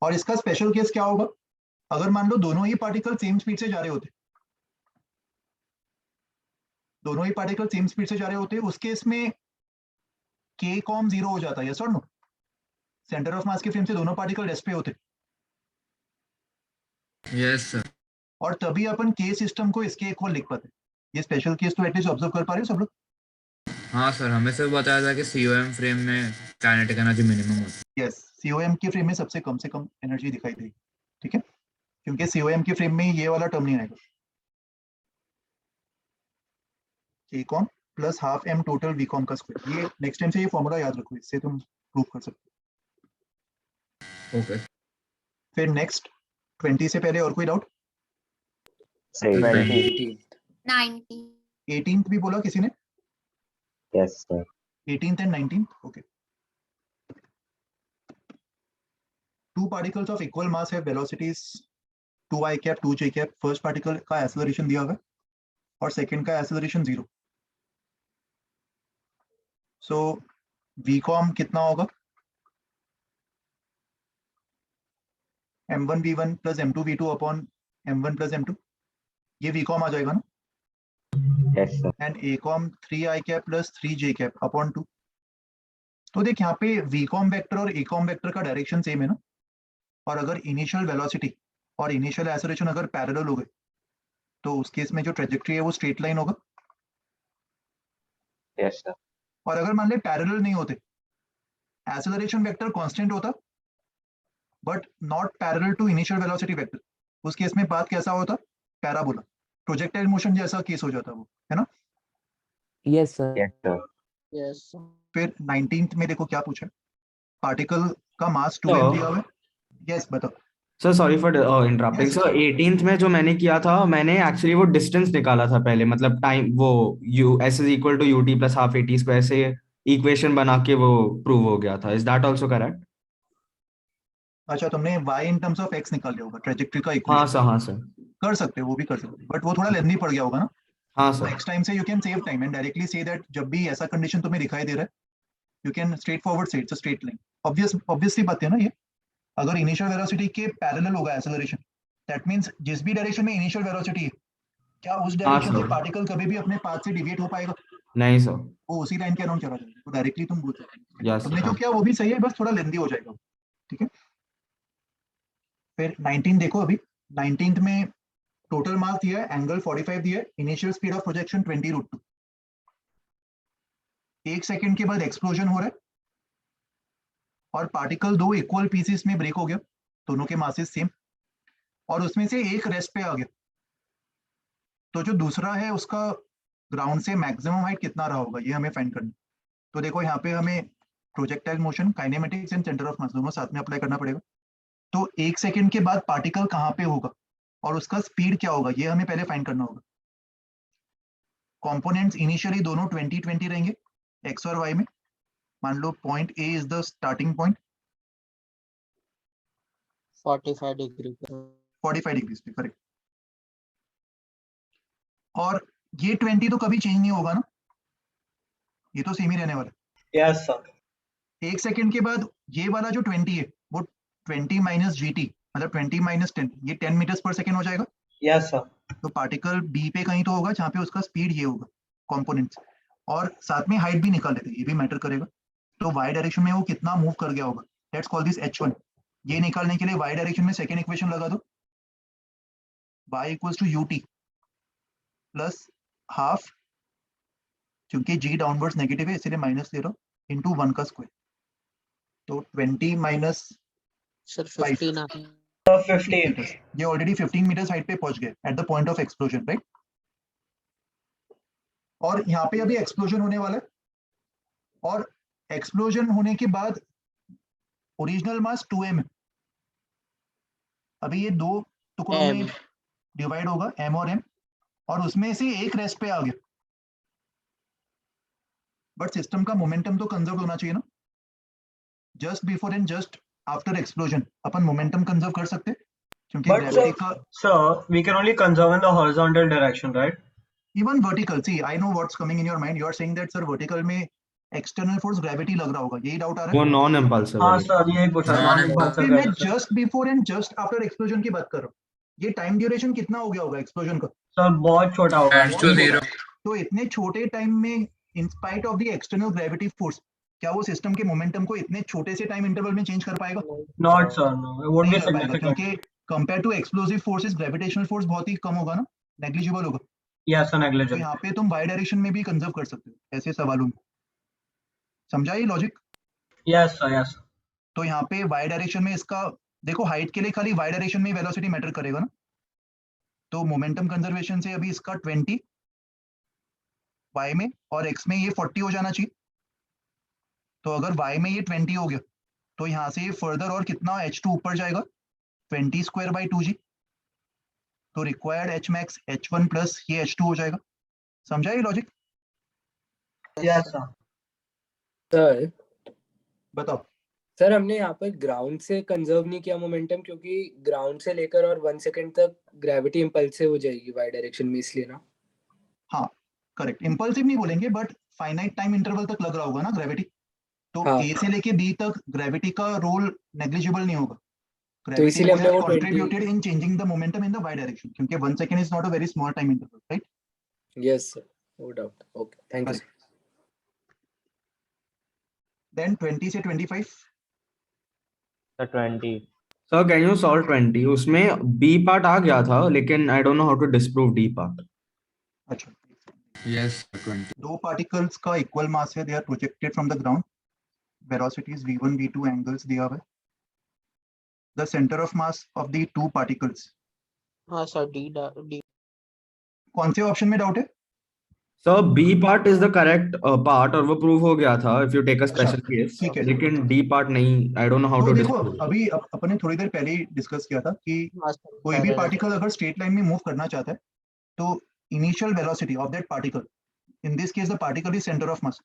और इसका स्पेशल केस क्या होगा, अगर मान लो दोनों ही पार्टिकल सेम स्पीड से जा रहे होते, दोनों ही पार्टिकल सेम स्पीड से जा रहे होते, उस केस में k कॉम 0 हो जाता है, यस और नो? सेंटर ऑफ मास के फ्रेम से दोनों पार्टिकल रेस्ट पे होते यस सर। और तभी अपन के सिस्टम को इसके इक्वल लिख पाते। ये स्पेशल केस तो एटलीस्ट ऑब्जर्व कर पा रहे हो सब लोग? हाँ सर, हमें सिर्फ बताया था कि COM फ्रेम में काइनेटिक एनर्जी मिनिमम होती यस, सीओएम के फ्रेम में सबसे कम से कम एनर्जी दिखाई देगी, ठीक है, क्योंकि सीओएम के फ्रेम में ये वाला टर्म नहीं आएगा। K com plus half M total V com का स्क्वायर। ये नेक्स्ट टाइम से ये फॉर्मूला याद रखो, इससे तुम प्रूव कर सकते हो। है। ओके। फिर नेक्स्ट 20 से पहले और कोई डाउट? Say 20. 90. 18th भी बोला किसी ने? Yes, sir. 18th and 19th, okay. Two particles of equal mass have velocities 2i cap 2j cap। First particle का एक्सेलरेशन दिया हुआ है और सेकंड का एक्सेलरेशन 0। सो v कॉम कितना होगा? m1 v1 plus m2 v2 upon m1 plus m2। ये v com आ जाएगा ना? Yes, sir. And a com 3i cap plus 3j cap upon 2। तो देख यहाँ पे v कॉम वेक्टर और a कॉम वेक्टर का डायरेक्शन सेम है ना, और अगर इनिशियल वेलोसिटी और इनिशियल एक्सेलरेशन अगर पैरेलल हो गए तो उस केस में जो ट्रेजेक्टरी है वो स्ट्रेट लाइन होगा। Yes, sir. और अगर मान ले पैरेलल नहीं होते, एक्सेलरेशन वेक्टर कांस्टेंट होता but not parallel to initial velocity vector, उस केस में बात कैसा होता? पैराबोला, प्रोजेक्टाइल मोशन जैसा केस हो जाता वो, है ना? Yes, sir. Yes, sir. Yes. फिर 19th में देखो क्या पूछा, पार्टिकल का मास 2m तो- दिया हुआ है। यस बताओ। Sir sorry for interrupting Yes. Sir. 18th में जो मैंने किया था, मैंने एक्चुअली वो डिस्टेंस निकाला था पहले, मतलब टाइम, वो u s is equal to ut plus half at square से इक्वेशन बना के वो प्रूव हो गया था। Is that also correct? अच्छा, तुमने y in terms of x निकाल लिया होगा, ट्रेजेक्टरी का हाँ इक्वेशन। सर, हाँ सर, कर सकते हो, वो भी कर सकते हो, बट वो थोड़ा लेंथी पड़ गया होगा ना। हाँ सर। नेक्स्ट टाइम से you can save time and directly say that जब भी ऐसा कंडीशन तुम्हें दिखाई दे रहा है, यू कैन स्ट्रेट फॉरवर्ड से it's a straight line. Obviously बात है ना, ये अगर इनिशियल वेलोसिटी के पैरेलल होगा एक्सेलरेशन, दैट मींस जिस भी डायरेक्शन में इनिशियल वेलोसिटी है, क्या उस डायरेक्शन से सर। पार्टिकल कभी भी अपने पाथ से डिविएट हो पाएगा? नहीं सर। वो उसी लाइन के अराउंड चला जाएगा, तो डायरेक्टली तुम बोल सकते हो। यस तुमने जो किया वो भी सही है, बस थोड़ा लेंथी हो जाएगा, ठीक है। फिर 19 देखो, अभी 19th में टोटल मास दिया है, एंगल 45 दिया है, इनिशियल स्पीड ऑफ प्रोजेक्शन 20√2। एक सेकंड के बाद एक्सप्लोजन हो रहा है और पार्टिकल दो इक्वल पीसेस में ब्रेक हो गया, दोनों के मासेस सेम, और उसमें से एक रेस्ट पे आ गया। तो जो दूसरा है उसका ग्राउंड से मैक्सिमम हाइट कितना रहा होगा, ये हमें फाइंड करना है। तो देखो यहाँ पे हमें projectile motion, kinematics and centre of मास दोनों साथ में अप्लाई करना पड़ेगा। तो एक सेकंड के बाद पार्टिकल कहाँ पे होगा और उसका स्पीड क्या होगा, ये हमें पहले फाइंड करना होगा। कंपोनेंट्स इनिशियली दोनों 20-20 रहेंगे x और y में। मान लो point A is the starting point 45 degree पे। 45 डिग्री पे, करेक्ट। और ये 20 तो कभी चेंज नहीं होगा ना, ये तो सेम ही रहने वाला है। Yes, sir. एक सेकंड के बाद ये वाला जो 20 है वो 20 माइनस GT, मतलब 20 माइनस 10, ये 10 मीटर्स पर सेकेंड हो जाएगा। Yes, sir. तो पार्टिकल B पे कहीं तो होगा जहाँ पे उसका स्पीड ये होगा, कंपोनेंट्स, और साथ में हाइट भी निकाल लेते हैं, ये भी मैटर करेगा। तो y डायरेक्शन में वो कितना मूव कर गया होगा, लेट्स कॉल दिस h1। ये निकालने के लिए y डायरेक्शन में सेकेंड इक्वेशन लगा दो, y equals to ut plus half, क्योंकि g डाउनवर्ड्स नेगेटिव है इसलिए माइनस ले रहा हूँ, इंटू 1 का स्क्वायर। तो 20 माइनस सर 15 आ गया। 15. ये ऑलरेडी 15 मीटर्स हाइट पे पहुंच गए at the point of explosion, right. और यहाँ पे अभी एक्सप्लोजन होने वाला है, और एक्सप्लोजन होने के बाद ओरिजिनल मास 2m है। अभी ये दो टुकड़ों में M डिवाइड होगा m और m, और उसमें से एक रेस्ट पे आ गया, बट सिस्टम का मोमेंटम तो कंजर्व होना चाहिए ना। Just before and just after explosion upon momentum conserve कर सकते हैं, क्योंकि But ग्रेविटी का sir, we can only conserve in the horizontal direction, right? Even vertical, see I know what's coming in your mind, you are saying that sir vertical में external force gravity लग रहा होगा, यही doubt आ रहा वो non impulsive हाँ है। Sir, यही पूछा Non नॉन है। इम्पल्सिव मैं gas. Just before and just after explosion की बात कर रहा हूँ। ये टाइम ड्यूरेशन कितना हो गया होगा एक्सप्लोजन का? सर बहुत छोटा होगा। tends to zero. तो इतने छोटे टाइम में in spite of the external gravity force, क्या वो सिस्टम के मोमेंटम को इतने छोटे से टाइम इंटरवल में चेंज कर पाएगा? Not sir, no, it won't नहीं बी कर पाएगा, सिग्निफिकेंट। क्योंकि compare to explosive forces gravitational force बहुत ही कम होगा ना, नेग्लिजिबल होगा। यस सर, तो नेग्लिजिबल। यहाँ पे तुम वाई डायरेक्शन में भी कंजर्व कर सकते हो ऐसे सवालों में। समझा ये लॉजिक? Yes sir, yes. तो यहाँ पे वाई डायरेक्शन में इसका देखो, हाइट के लिए खाली वाई डायरेक्शन में वेलोसिटी मैटर करेगा ना, तो मोमेंटम कंजर्वेशन से अभी इसका 20 वाई में और एक्स में ये 40 हो जाना चाहिए। तो अगर वाई में ये 20 हो गया तो यहाँ से ये फर्दर और कितना h2 ऊपर जाएगा, 20 स्क्वायर बाई 2g, तो required h max h1 plus ये h2 हो जाएगा। समझा ये लॉजिक? Yes sir. सर बताओ। सर हमने यहाँ पर ग्राउंड से कंजर्व नहीं किया मोमेंटम, क्योंकि ग्राउंड से लेकर और 1 सेकंड तक ग्रेविटी इंपल्सिव हो जाएगी वाई डायरेक्शन में, इसलिए ना। हाँ करेक्ट, इंपल्सिव नहीं बोलेंगे, बट फाइनाइट टाइम इंटरवल तक लग रहा होगा ना ग्रेविटी, तो हाँ। ए से लेके बी तक ग्रेविटी का रोल नेग्लिजिबल नहीं होगा। तो Gravity इसीलिए would हमने have वो 20। contributed in changing the momentum in the y direction, क्योंकि 1 second is not a very small time interval, right? Yes sir, no doubt. Okay, thank you. Then 20 से 25 The 20. Sir can you solve 20? उसमें B part आ गया था, लेकिन I don't know how to disprove D part. अच्छा, Yes, 20. दो particles का equal मास है, they are projected from the ground, velocities v1 v2, angles दिया हुआ है, the center of mass of the two particles। हाँ सर, D कौन से ऑप्शन में डाउट है? Sir B part is the correct part, और वो प्रूव हो गया था if you take a special case, ठीक है। लेकिन डी पार्ट नहीं, आई डोंट नो हाउ तो टू देखो, डिस्प्रूव। अभी अपने थोड़ी देर पहले ही डिस्कस किया था कि हाँ सर, कोई भी parallel। पार्टिकल अगर स्ट्रेट लाइन में मूव करना चाहता है तो initial velocity of that particle, in this case the particle is centre of मास,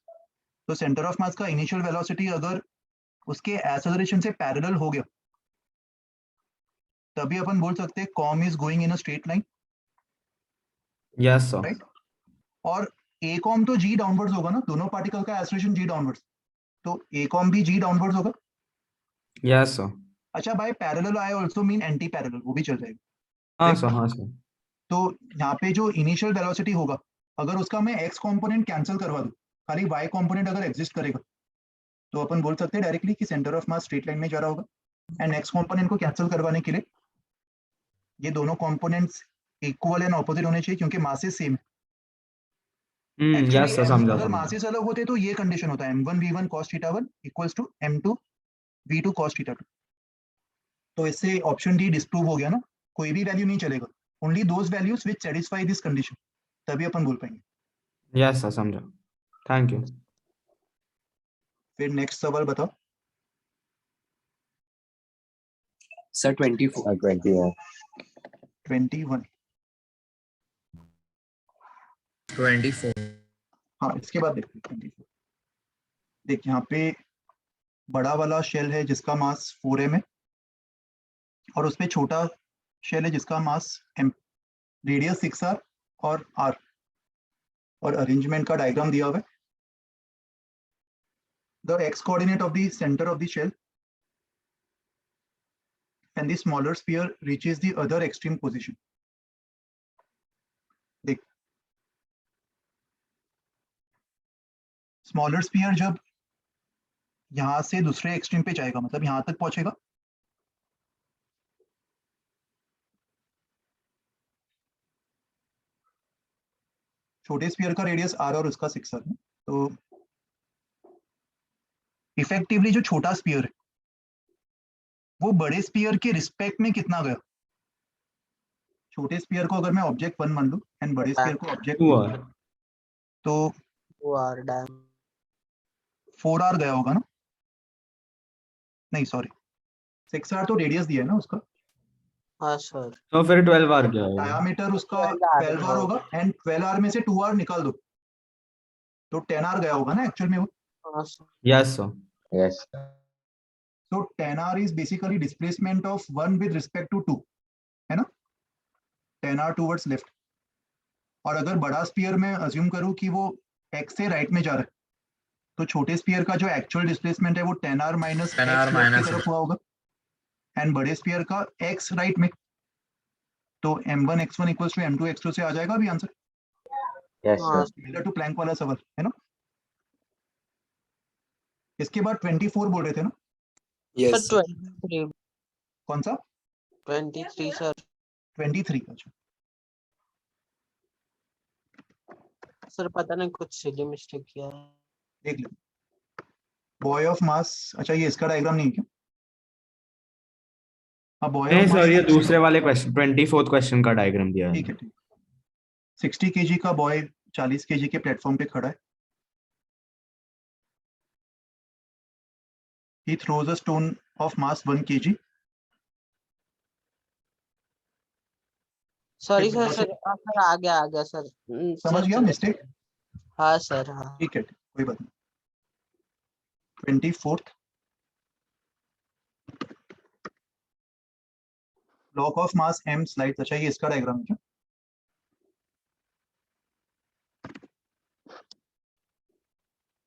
तो सेंटर ऑफ मास का इनिशियल वेलोसिटी अगर उसके एक्सेलरेशन से पैरेलल हो गया तभी अपन बोल सकते हैं com is going in a straight line, yes sir. Right? और ए कॉम तो जी डाउनवर्ड्स होगा ना, दोनों पार्टिकल का एक्सेलरेशन जी डाउनवर्ड्स, तो ए कॉम भी जी डाउनवर्ड्स होगा। Yes sir. अच्छा, by parallel I also mean anti parallel, वो भी चल जाएगा। हाँ Right? सर, हाँ सर। तो यहाँ पे जो इनिशियल वेलोसिटी होगा, अगर उसका मैं एक्स कंपोनेंट कैंसिल करवा दूं, खाली वाई कंपोनेंट अगर एग्जिस्ट करेगा तो अपन बोल सकते हैं डायरेक्टली कि centre of mass straight line में जा रहा होगा, एंड एक्स कंपोनेंट को कैंसिल करवाने के लिए ये दोनों कंपोनेंट्स इक्वल एंड ऑपोजिट होने चाहिए, क्योंकि मासेस सेम है। यस सर, समझा अगर समझा। मासेस अलग होते तो ये कंडीशन होता है m1 v1 cos theta 1 equals to m2 v2 cos theta 2। तो इससे ऑप्शन डी डिस्प्रूव हो गया ना, कोई भी वैल्यू नहीं चलेगा, only those values which satisfy this condition, तभी अपन बोल पाएंगे। यस सर, समझा। Thank you. फिर नेक्स्ट सवाल बताओ। सर 24। 21. 21। 24. हाँ, इसके बाद देखते हैं 24। देख, यहाँ पे बड़ा वाला शेल है जिसका मास 4m है, और उसपे छोटा शेल है जिसका मास m, रेडियस 6r और r, और अरेंजमेंट का डायग्राम दिया हुआ है। The x coordinate of the centre of the shell and the smaller sphere reaches the other extreme position। देख, स्मॉलर स्फीयर जब यहां से दूसरे एक्सट्रीम पे जाएगा, मतलब यहां तक पहुंचेगा, छोटे स्फीयर का रेडियस r और उसका 6r है, तो इफेक्टिवली जो छोटा स्फीयर है वो बड़े स्फीयर के रिस्पेक्ट में कितना गया। छोटे स्फीयर को अगर मैं ऑब्जेक्ट 1 मान लूं एंड बड़े स्फीयर को ऑब्जेक्ट 2, तो वो R 4r गया होगा ना, नहीं सॉरी 6r तो रेडियस दिया है ना उसका, हाँ सर। तो फिर 12R क्या होगा? डायमीटर उसका 12R 12r होगा एंड 12r में से 2r निकाल दो तो 10r गया होगा ना एक्चुअल में वो। हाँ sir. Yes sir. Yes, sir. So 10r is basically displacement of 1 with respect to 2, है ना, 10r towards left। और अगर बड़ा स्पीयर में अज्यूम करूं कि वो x से राइट में जा रहा है तो छोटे स्पीयर का जो एक्चुअल डिस्प्लेसमेंट है वो 10r minus 10r x left की minus तरफ हुआ होगा एंड बड़े स्पीयर का x राइट में, तो m1 x1 equals to m2 x2 से आ जाएगा अभी आंसर, Yes, हाँ sir. सिमिलर टू प्लैंक वाला सवाल है ना। इसके बाद 24 बोल रहे थे ना, सर। यस 23 कौन सा 23 सर। 23 का, अच्छा सर पता नहीं कुछ सिली मिस्टेक किया है। देख लो, बॉय ऑफ मास, अच्छा ये इसका डायग्राम नहीं है क्या, हाँ बॉय नहीं ऑफ सर, ये मास दूसरे वाले क्वेश्चन 24th क्वेश्चन का डायग्राम दिया ठीक है। है ठीक, 60 kg का बॉय 40 kg के प्लेटफॉर्म पे खड़ा है, he throws a stone of mass 1 kg, sorry फिर सर। सर सर आ गया सर। समझ सर गया चलो। मिस्टेक, हाँ सर हाँ। ठीक है कोई बात नहीं। 24th block of mass m slide, अच्छा ये इसका डायग्राम है क्या,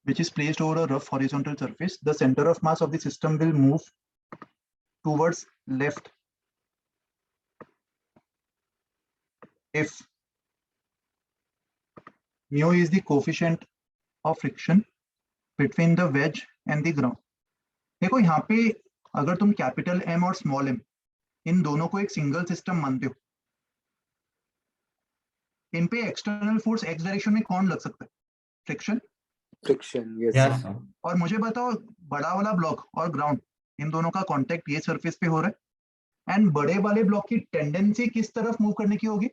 which is placed over a rough horizontal surface, the center of mass of the system will move towards left if mu is the coefficient of friction between the wedge and the ground। देखो यहाँ पे अगर तुम capital M और small m इन दोनों को एक single system मानते हो, इन पे एक्सटर्नल फोर्स x डायरेक्शन में कौन लग सकता है, friction. Friction yes yes sir. Sir. और मुझे बताओ बड़ा वाला ब्लॉक और ग्राउंड इन दोनों का कांटेक्ट ये सरफेस पे हो रहा है एंड बड़े वाले ब्लॉक की टेंडेंसी किस तरफ मूव करने की होगी,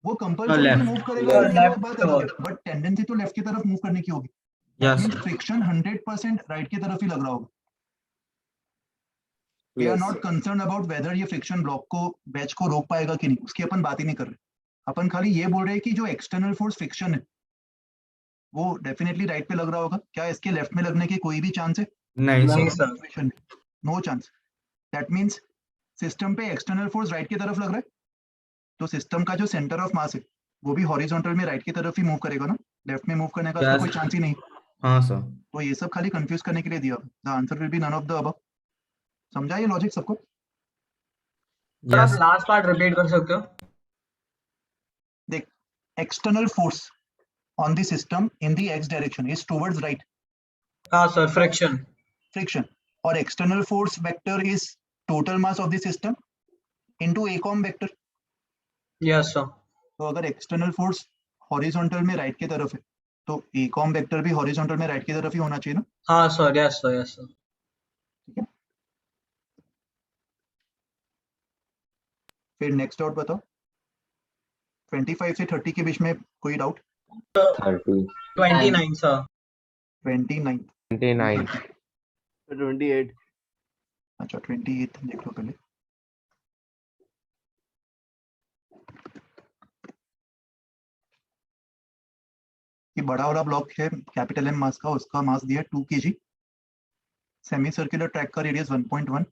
वो कंपल्सरी left. मूव करेगा Left. ये बात अलग है, बट टेंडेंसी तो लेफ्ट की तरफ मूव करने की होगी। That yes means sir. Friction 100% right की तरफ ही लग रहा होगा। We are yes not concern about whether ये फ्रिक्शन ब्लॉक को बैच को रोक पाएगा कि नहीं, उसकी अपन बात ही नहीं कर रहे, अपन खाली ये बोल रहे हैं कि जो एक्सटर्नल फोर्स फ्रिक्शन है वो डेफिनेटली राइट पे लग रहा होगा। क्या इसके लेफ्ट में लगने की कोई भी चांस है, नहीं नहीं sir. Sir. No chance. That means system पे एक्सटर्नल फोर्स राइट की तरफ लग रहा है तो सिस्टम का जो सेंटर ऑफ मास है वो भी हॉरिजॉन्टल में राइट की तरफ ही मूव करेगा ना, लेफ्ट में मूव करने का उसका Yes. कोई चांस ही नहीं। हाँ सर। तो ये सब खाली कंफ्यूज करने के लिए दिया, the answer will be none of the above. समझा ये लॉजिक सबको? सर आप यस लास्ट पार्ट रिपीट कर सकते हो? देख, external force on the system in the x direction is towards right, हाँ सर, फ्रिक्शन। फ्रिक्शन, और external force vector is total mass of the system into A com vector. Yes sir. तो अगर external force horizontal में right की तरफ है तो a com vector भी हॉरिजॉन्टल में राइट की तरफ ही होना चाहिए ना, हाँ sir, yes sir, yes sir. ठीक है। फिर नेक्स्ट डाउट बताओ, 25 से 30 के बीच में कोई डाउट? 30. 29 सर। 29, 29. 28. अच्छा 28 देख लो पहले। ये बड़ा वाला ब्लॉक है कैपिटल एम मास का, उसका मास दिया 2 kg, सेमी सर्कुलर ट्रैक का radius 1.1,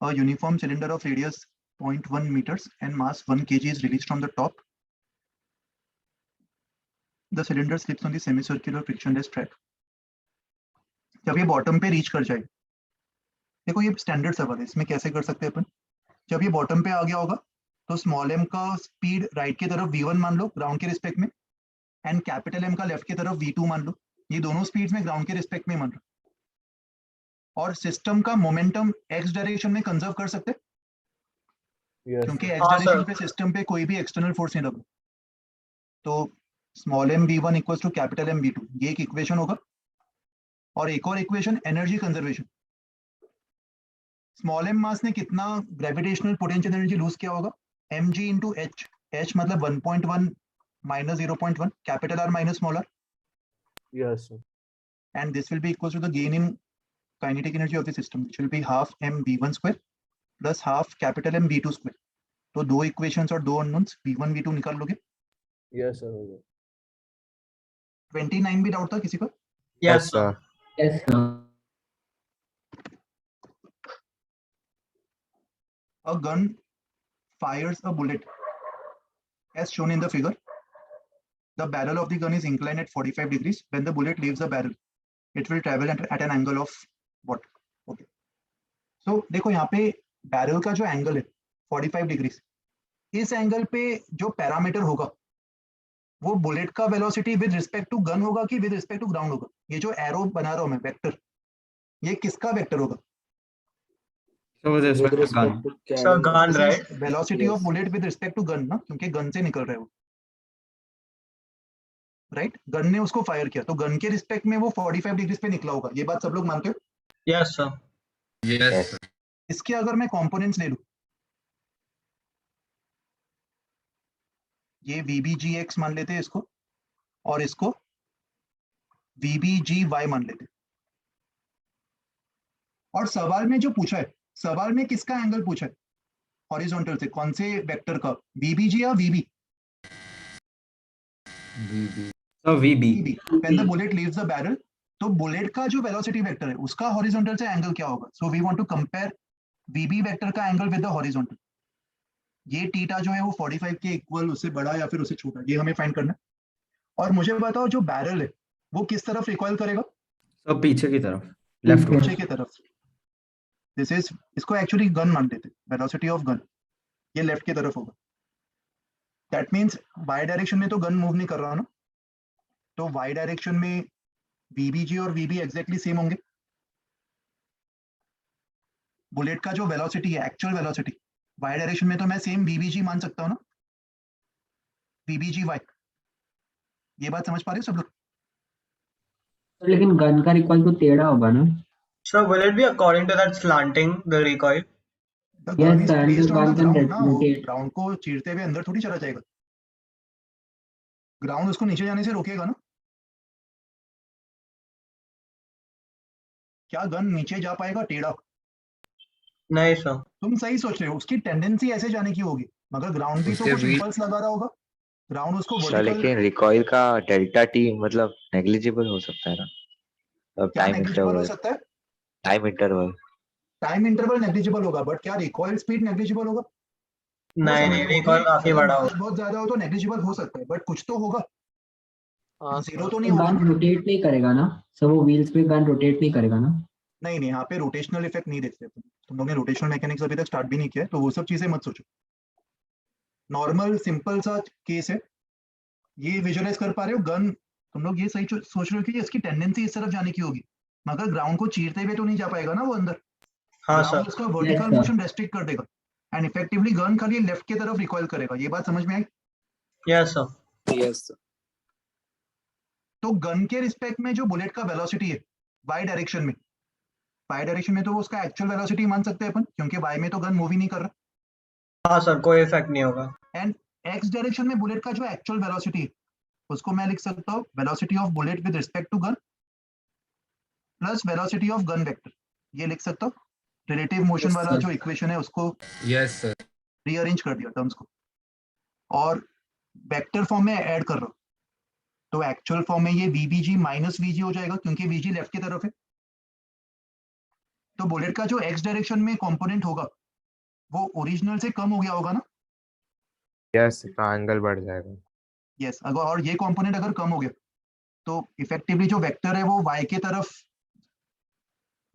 a uniform cylinder of radius 0.1 meters and mass 1 kg is released from the top. The cylinder slips on the semicircular frictionless track. जब ये बॉटम पे reach कर जाए, देखो ये स्टैंडर्ड सवाल है, इसमें कैसे कर सकते हैं अपन। जब ये बॉटम पे आ गया होगा तो स्मॉल एम का स्पीड राइट की तरफ v1 मान लो ग्राउंड के रिस्पेक्ट में, एंड कैपिटल एम का लेफ्ट की तरफ v2 मान लो, ये दोनों स्पीड्स में ग्राउंड के रिस्पेक्ट में मान लो। और सिस्टम का मोमेंटम एक्स डायरेक्शन में कंजर्व कर सकते हैं Yes. क्योंकि sir. एक्स हाँ, डायरेक्शन सर। पे सिस्टम पे कोई भी एक्सटर्नल फोर्स नहीं लगा। तो small m v1 equals to capital m v2, ये एक इक्वेशन होगा। और एक और equation energy conservation, small m mass ने कितना ग्रेविटेशनल पोटेंशियल एनर्जी लूज किया होगा, mg इंटू एच, एच मतलब 1.1 minus 0.1, capital R minus small r. Yes, sir. and this will be equal to the gain in kinetic energy of the system, which will be half m v1 square plus half capital M v2 square. तो दो equations और दो unknowns v1 v2 निकाल लोगे. Yes, sir. हो गया. 29 भी doubt था किसी का? Yes, sir. Yes, sir. A gun fires a bullet as shown in the figure. The barrel of the gun is inclined at 45 degrees. When the bullet leaves the barrel, it will travel at an angle of what? Okay. So देखो यहाँ पे barrel का जो angle है 45 degrees, इस angle पे जो parameter होगा वो बुलेट का velocity with respect to gun होगा कि विद रिस्पेक्ट टू ग्राउंड होगा. ये जो एरो बना रहा हूं मैं वेक्टर, ये किसका वेक्टर होगा? So with respect With to gun. respect to Sir, cannon. gun, right? Velocity of Yes. Bullet with respect to gun ना, क्योंकि गन से निकल रहा है वो, राइट? गन ने उसको फायर किया तो गन के रिस्पेक्ट में वो 45 डिग्रीज पे निकला होगा. ये बात सब लोग मानते हो? Yes, sir. Yes sir. इसके अगर मैं कंपोनेंट्स ले लूं, ये VBGX मान लेते हैं इसको, और इसको VBGY मान लेते हैं. और सवाल में जो पूछा है, सवाल में किसका एंगल पूछा है? हॉरिजॉन्टल से, कौन से वेक्टर का? VBG या VB? So VB. VB. When the bullet leaves the barrel, तो बुलेट का जो वेलोसिटी वेक्टर है उसका हॉरिजॉन्टल से एंगल क्या होगा? So we want to compare VB vector का एंगल विद द हॉरिजॉन्टल. ये थीटा जो है वो 45 के इक्वल, उससे बड़ा या फिर उससे छोटा, ये हमें फाइंड करना है. और मुझे बताओ जो बैरल है वो किस तरफ रिकॉइल करेगा? So पीछे की तरफ. Left. पीछे की तरफ. दिस इज, इसको एक्चुअली गन मान लेते हैं, वेलोसिटी ऑफ गन, ये लेफ्ट की तरफ होगा. दैट मींस वाई डायरेक्शन में तो गन मूव नहीं कर रहा ना, तो वाई डायरेक्शन में VBG और VB एग्जैक्टली सेम होंगे. बुलेट का जो वेलोसिटी है, एक्चुअल वेलोसिटी, वाई डायरेक्शन में तो मैं सेम VBG मान सकता हूँ ना, VBGY. ये बात समझ पा रहे हो सब लोग? लेकिन गन का रिकॉइल तो टेढ़ा होगा ना? So will it be according to that slanting, the recoil? The Yes, gun is sir, and placed the on the gun can ground ना, वो rotate. ग्राउंड को चीरते हुए अंदर थोड़ी चला जाएगा. ग्राउंड उसको नीचे जाने से रोकेगा ना. क्या गन नीचे जा पाएगा टेढ़ा? नहीं, sir. तुम सही सोच रहे हो, उसकी टेंडेंसी ऐसे जाने की होगी, मगर ग्राउंड भी तो उसके कुछ भी- इंपल्स लगा रहा होगा. ग्राउंड उसको सर वर्टिकल, लेकिन रिकॉइल का डेल्टा टी मतलब नेग्लिजिबल हो सकता है ना, अब क्या टाइम नेग्लिजिबल हो इंटरवल, सकता है? Time interval. Time interval negligible होगा, बट क्या रिकॉइल स्पीड नेग्लिजिबल होगा? नहीं, नहीं, recoil काफी अगर बड़ा मास होगा. बहुत ज्यादा हो तो नेग्लिजिबल हो सकता है, बट कुछ तो होगा. हाँ जीरो सर. तो नहीं होगा. गन रोटेट नहीं करेगा ना? सर वो व्हील्स पे गन रोटेट नहीं करेगा ना? नहीं नहीं, यहाँ पे रोटेशनल इफेक्ट नहीं देखते तुम लोग ने रोटेशनल मैकेनिक्स अभी तक स्टार्ट भी नहीं किया है, तो वो सब चीजें मत सोचो. नॉर्मल सिंपल सा केस है, ये विजुअलाइज कर पा रहे हो? गन, तुम लोग ये सही सोच रहे हो कि इसकी टेंडेंसी इस तरफ जाने की होगी, मगर ग्राउंड को चीरते हुए तो नहीं जा पाएगा ना वो अंदर. हाँ, ग्राउंड sir. उसका vertical Yes, sir. Motion restrict कर देगा, एंड इफेक्टिवली गन खाली लेफ्ट की तरफ रिकॉइल करेगा. ये बात समझ में आई? Yes, sir. Yes sir. तो गन के रिस्पेक्ट में जो बुलेट का वेलोसिटी है वाई डायरेक्शन में, वाई डायरेक्शन में तो वो उसका एक्चुअल वेलोसिटी मान सकते हैं अपन, क्योंकि वाई में तो गन मूव ही नहीं कर रहा. हाँ, sir. कोई इफेक्ट नहीं होगा. एंड एक्स डायरेक्शन में बुलेट का जो एक्चुअल वेलोसिटी है उसको मैं लिख सकता हूँ velocity of bullet with respect to gun plus velocity of gun vector. ये लिख सकता हूँ. रिलेटिव मोशन Yes, वाला sir. जो इक्वेशन है उसको यस सर. रीअरेंज कर दिया टर्म्स को, और वेक्टर फॉर्म में ऐड कर रहा हूँ. तो एक्चुअल फॉर्म में ये VBG माइनस VG हो जाएगा, क्योंकि VG लेफ्ट की तरफ है. तो बुलेट का जो एक्स डायरेक्शन में कंपोनेंट होगा वो ओरिजिनल से कम हो गया होगा ना. यस, का एंगल बढ़ जाएगा. यस, अगर और ये कंपोनेंट अगर कम हो गया तो इफेक्टिवली जो वेक्टर है वो y के तरफ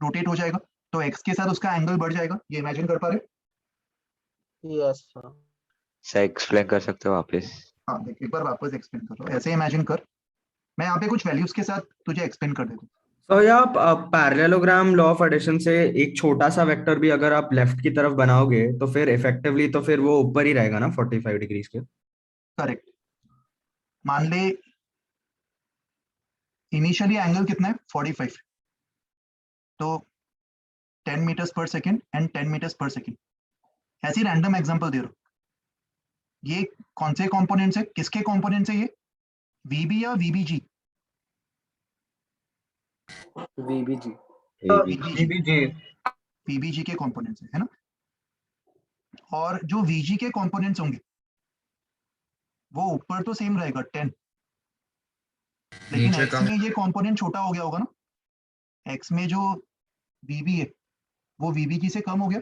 रोटेट हो जाएगा, तो x के साथ उसका एंगल बढ़ जाएगा. ये इमेजिन कर पा रहे हो? Yes sir. सर एक्सप्लेन कर सकते हो वापस? हाँ देख, एक बार वापस एक्सप्लेन कर रहा हूँ. ऐसे इमेजिन कर, मैं यहाँ पे कुछ वैल्यूज के साथ तुझे एक्सप्लेन कर देता हूँ. तो या पैरेललोग्राम लॉ ऑफ एडिशन से एक छोटा सा वेक्टर भी अगर आप लेफ्ट की तरफ बनाओगे तो फिर इफेक्टिवली तो फिर वो ऊपर ही रहेगा ना 45 डिग्रीज के. करेक्ट. मान ले इनिशियली एंगल कितना है? 45. तो 10 मीटर्स पर सेकेंड एंड 10 मीटर्स पर सेकेंड. ऐसी रैंडम एग्जांपल दे रहा हूँ. ये कौन से कंपोनेंट्स है, किसके कंपोनेंट्स है ये? VB या VBG? VBG VBG VBG के कंपोनेंट्स है ना, और जो VG के कंपोनेंट्स होंगे वो ऊपर तो सेम रहेगा 10, लेकिन नीचे X कम में ये कंपोनेंट छोटा हो गया होगा ना, X में जो VB है वो VBG से कम हो गया,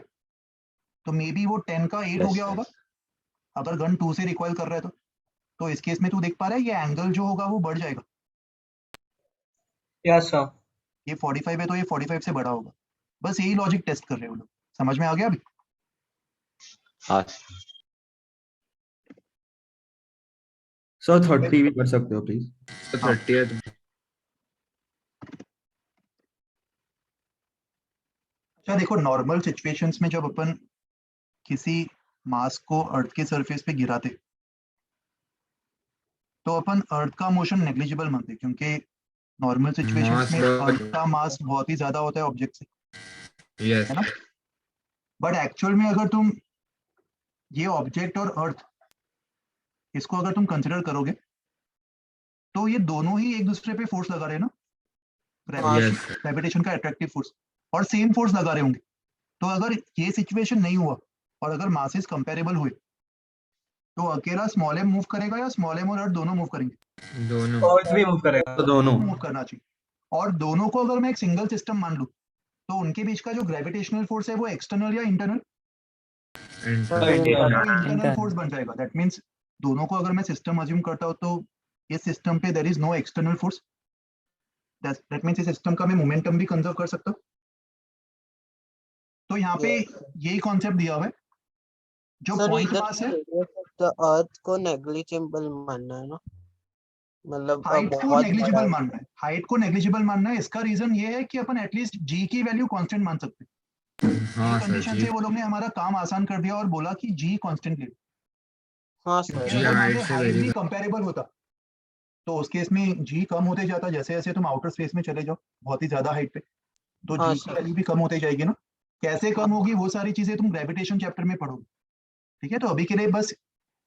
तो मे बी वो 10 का 8 हो Yes, गया होगा yes. अगर गन 2 से रिकॉइल कर रहा है तो इस केस में तू देख पा रहा है ये एंगल जो होगा वो बढ़ जाएगा, yes sir ये 45 है तो ये 45 से बड़ा होगा, बस यही लॉजिक टेस्ट कर रहे हो लोग, समझ में आ गया अभी? हाँ सर 30 भी कर सकते हो प्लीज। तो 30 है तो अच्छा देखो, नॉर्मल सिचुएशंस में जब अपन किसी मास को अर्थ के सरफेस पे गिराते तो अपन अर्थ का मोशन नेग्लिजिबल मानते हैं, क्योंकि नॉर्मल सिचुएशंस मास में बहुत अर्थ का मास बहुत ही ज्यादा होता है ऑब्जेक्ट से, यस है ना? बट एक्चुअल में अगर तुम ये ऑब्जेक्ट और अर्थ इसको अगर तुम कंसिडर करोगे तो ये दोनों ही एक दूसरे पे फोर्स लगा रहे हैं ना, यस ग्रेविटेशन का अट्रैक्टिव फोर्स, और सेम फोर्स लगा रहे होंगे, तो अगर ये सिचुएशन नहीं हुआ और अगर मासेस कंपेरेबल हुए तो अकेला स्मॉल एम मूव करेगा या स्मॉल एम और अर्थ दोनों मूव करेंगे? दोनों अर्थ भी मूव करेगा तो दोनों मूव करना चाहिए, और दोनों को अगर मैं एक सिंगल सिस्टम मान लूं तो उनके बीच का जो ग्रेविटेशनल फोर्स है वो एक्सटर्नल या इंटरनल? इंटरनल फोर्स बन जाएगा, दैट मींस दोनों को अगर मैं सिस्टम अज्यूम करता हूं तो इस सिस्टम पे there is no external force, that means इस सिस्टम का मैं मोमेंटम भी कंजर्व कर सकता हूं। तो यहाँ पे यही कॉन्सेप्ट दिया हुआ है, जो सर पॉइंट इधर मास है द अर्थ को नेग्लिजिबल मानना है ना, मतलब हाइट को बहुत नेग्लिजिबल बड़ा मानना है, हाइट को नेग्लिजिबल मानना है। इसका रीजन ये है कि अपन एटलीस्ट जी की वैल्यू कांस्टेंट मान सकते हैं। हाँ ये सर कंडीशन जी से वो लोग ने हमारा काम आसान कर दिया और बोला कि जी कांस्टेंट ले लो, हाँ क्योंकि सर जी अगर मान हाइट लो से हाइट वेरी भी कंपेरेबल होता तो उस केस में जी कम होते जाता, जैसे जैसे तुम आउटर स्पेस में चले जाओ बहुत ही ज्यादा हाइट पे, तो हाँ जी की सर वैल्यू भी कम होती जाएगी ना। कैसे कम होगी वो सारी चीजें तुम ग्रेविटेशन चैप्टर में पढ़ोगे, ठीक है? तो अभी के लिए बस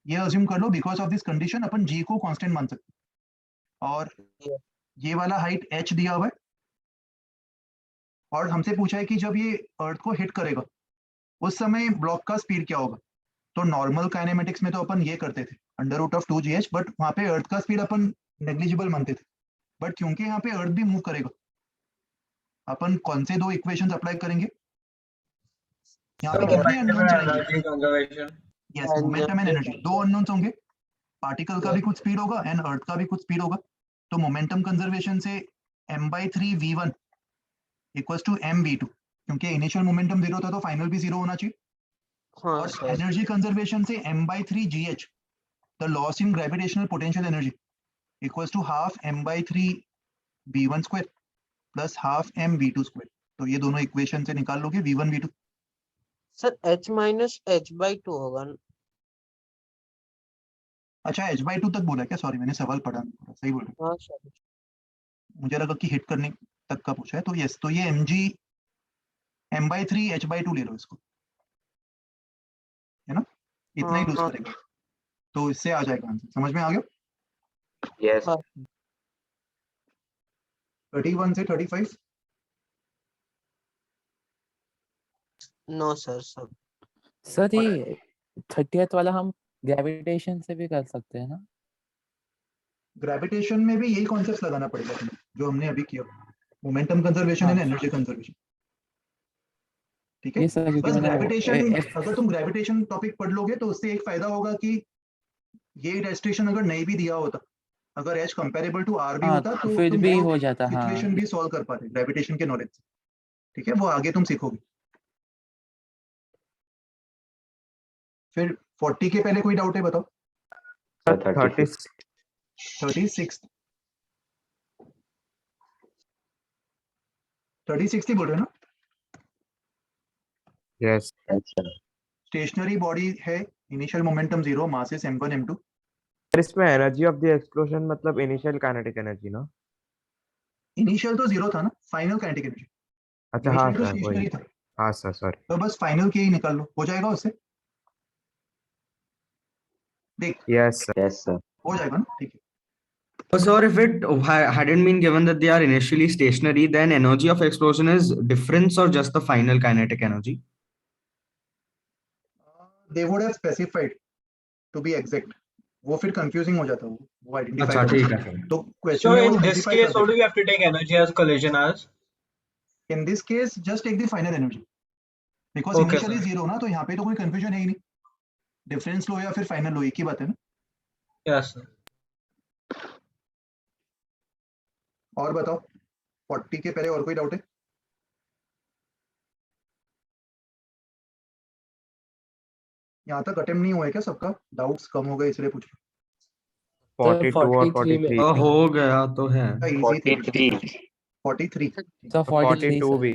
ये अज्यूम कर लो बिकॉज ऑफ दिस कंडीशन अपन जी को कांस्टेंट मान सकते हैं, और ये वाला हाइट h दिया हुआ है, और हमसे पूछा है कि जब ये अर्थ को हिट करेगा उस समय ब्लॉक का स्पीड क्या होगा। तो नॉर्मल काइनेमेटिक्स में तो अपन ये करते थे √2gh, बट वहां पे अर्थ का स्पीड अपन नेग्लिजिबल मानते थे, बट क्योंकि यहाँ पे अर्थ भी मूव करेगा अपन कौन से दो इक्वेशंस अप्लाई करेंगे? यहाँ पे कितने मोमेंटम अननोन्स एंड रहेंगे? Energy conservation yes, momentum and energy, दो अननोन्स होंगे, पार्टिकल का भी कुछ स्पीड होगा एंड अर्थ का भी कुछ स्पीड होगा। तो मोमेंटम कंजर्वेशन से m/3v1 इक्वल्स टू mv2, क्योंकि इनिशियल मोमेंटम 0 था तो फाइनल भी 0 होना चाहिए, हाँ और सर एनर्जी कंजर्वेशन से m/3gh, the loss in gravitational potential energy equals to half m/3v1 square plus half mv2 square. तो ये दोनों इक्वेशन से निकाल लोगे v1 v2। Sir h minus h/2 होगा ना? अच्छा h/2 तक बोला क्या? सॉरी मैंने सवाल पढ़ा नहीं पूरा, सही बोल रहा हाँ सर हूँ, मुझे लगा कि हिट करने तक का पूछा है। तो यस, तो ये mg m/3 h/2 ले लो इसको, है ना? इतना ही लूज हाँ करेगा तो इससे आ जाएगा आंसर, समझ में आ गया? Yes. हाँ 31 से 35 नो सर सब सर ये 30th वाला हम ग्रेविटेशन से भी कर सकते हैं ना? ग्रेविटेशन में भी यही कॉन्सेप्ट लगाना पड़ेगा तुम्हें जो हमने अभी किया, momentum conservation and energy conservation, ठीक है? ये सर क्योंकि बस मैंने वो ग्रेविटेशन, अगर तुम ग्रेविटेशन टॉपिक पढ़ लोगे तो उससे एक फायदा होगा कि ये रेस्ट्रिक्शन अगर नहीं भी दिया होता, अगर h कंपेरेबल टू r भी हाँ होता तो फिर तुम भी वो हो जाता। हाँ सिचुएशन भी सॉल्व कर पाते ग्रेविटेशन के नॉलेज से, ठीक है? वो आगे तुम सीखोगे। फिर 40 के पहले कोई डाउट है बताओ? So 36. 36 ही बोल रहे हो ना? Yes Yes, sir. Stationary body है, initial momentum 0, mass is m1 m2। Sir इसमें एनर्जी ऑफ द एक्सप्लोजन मतलब इनिशियल काइनेटिक एनर्जी ना? इनिशियल तो 0 था ना, फाइनल काइनेटिक एनर्जी, अच्छा हाँ इनिशियल तो सर वही। स्टेशनरी था, हाँ सर सॉरी। तो बस फाइनल के ही निकाल लो, हो जाएगा उससे, देख यस सर। Yes, sir. हो जाएगा ना, ठीक है? Sir, if it hadn't been given that they are initially stationary, then energy of explosion is difference or just the final kinetic energy? They would have specified to be exact. वो फिर confusing हो जाता है वो identify अच्छा ठीक करना। है सर। तो क्वेश्चन So में वो in this स्पेसिफाई case, कर what do देते we have to take energy as collision as? हैं। In this case, just take the final energy because Okay, initially sir. Zero ना, तो यहाँ पे तो कोई कंफ्यूजन है ही नहीं, डिफरेंस लो या फिर फाइनल लो, एक ही बात है ना। Yes, sir. और बताओ 40 के पहले और कोई डाउट है? यहाँ तक अटेम्प्ट नहीं हुआ है क्या सबका? डाउट्स कम हो गए इसलिए पूछ रहा 42 और 43 में 43 हो गया तो है। हूँ। इजी थे बेटा। 43 So 43 42 sir. भी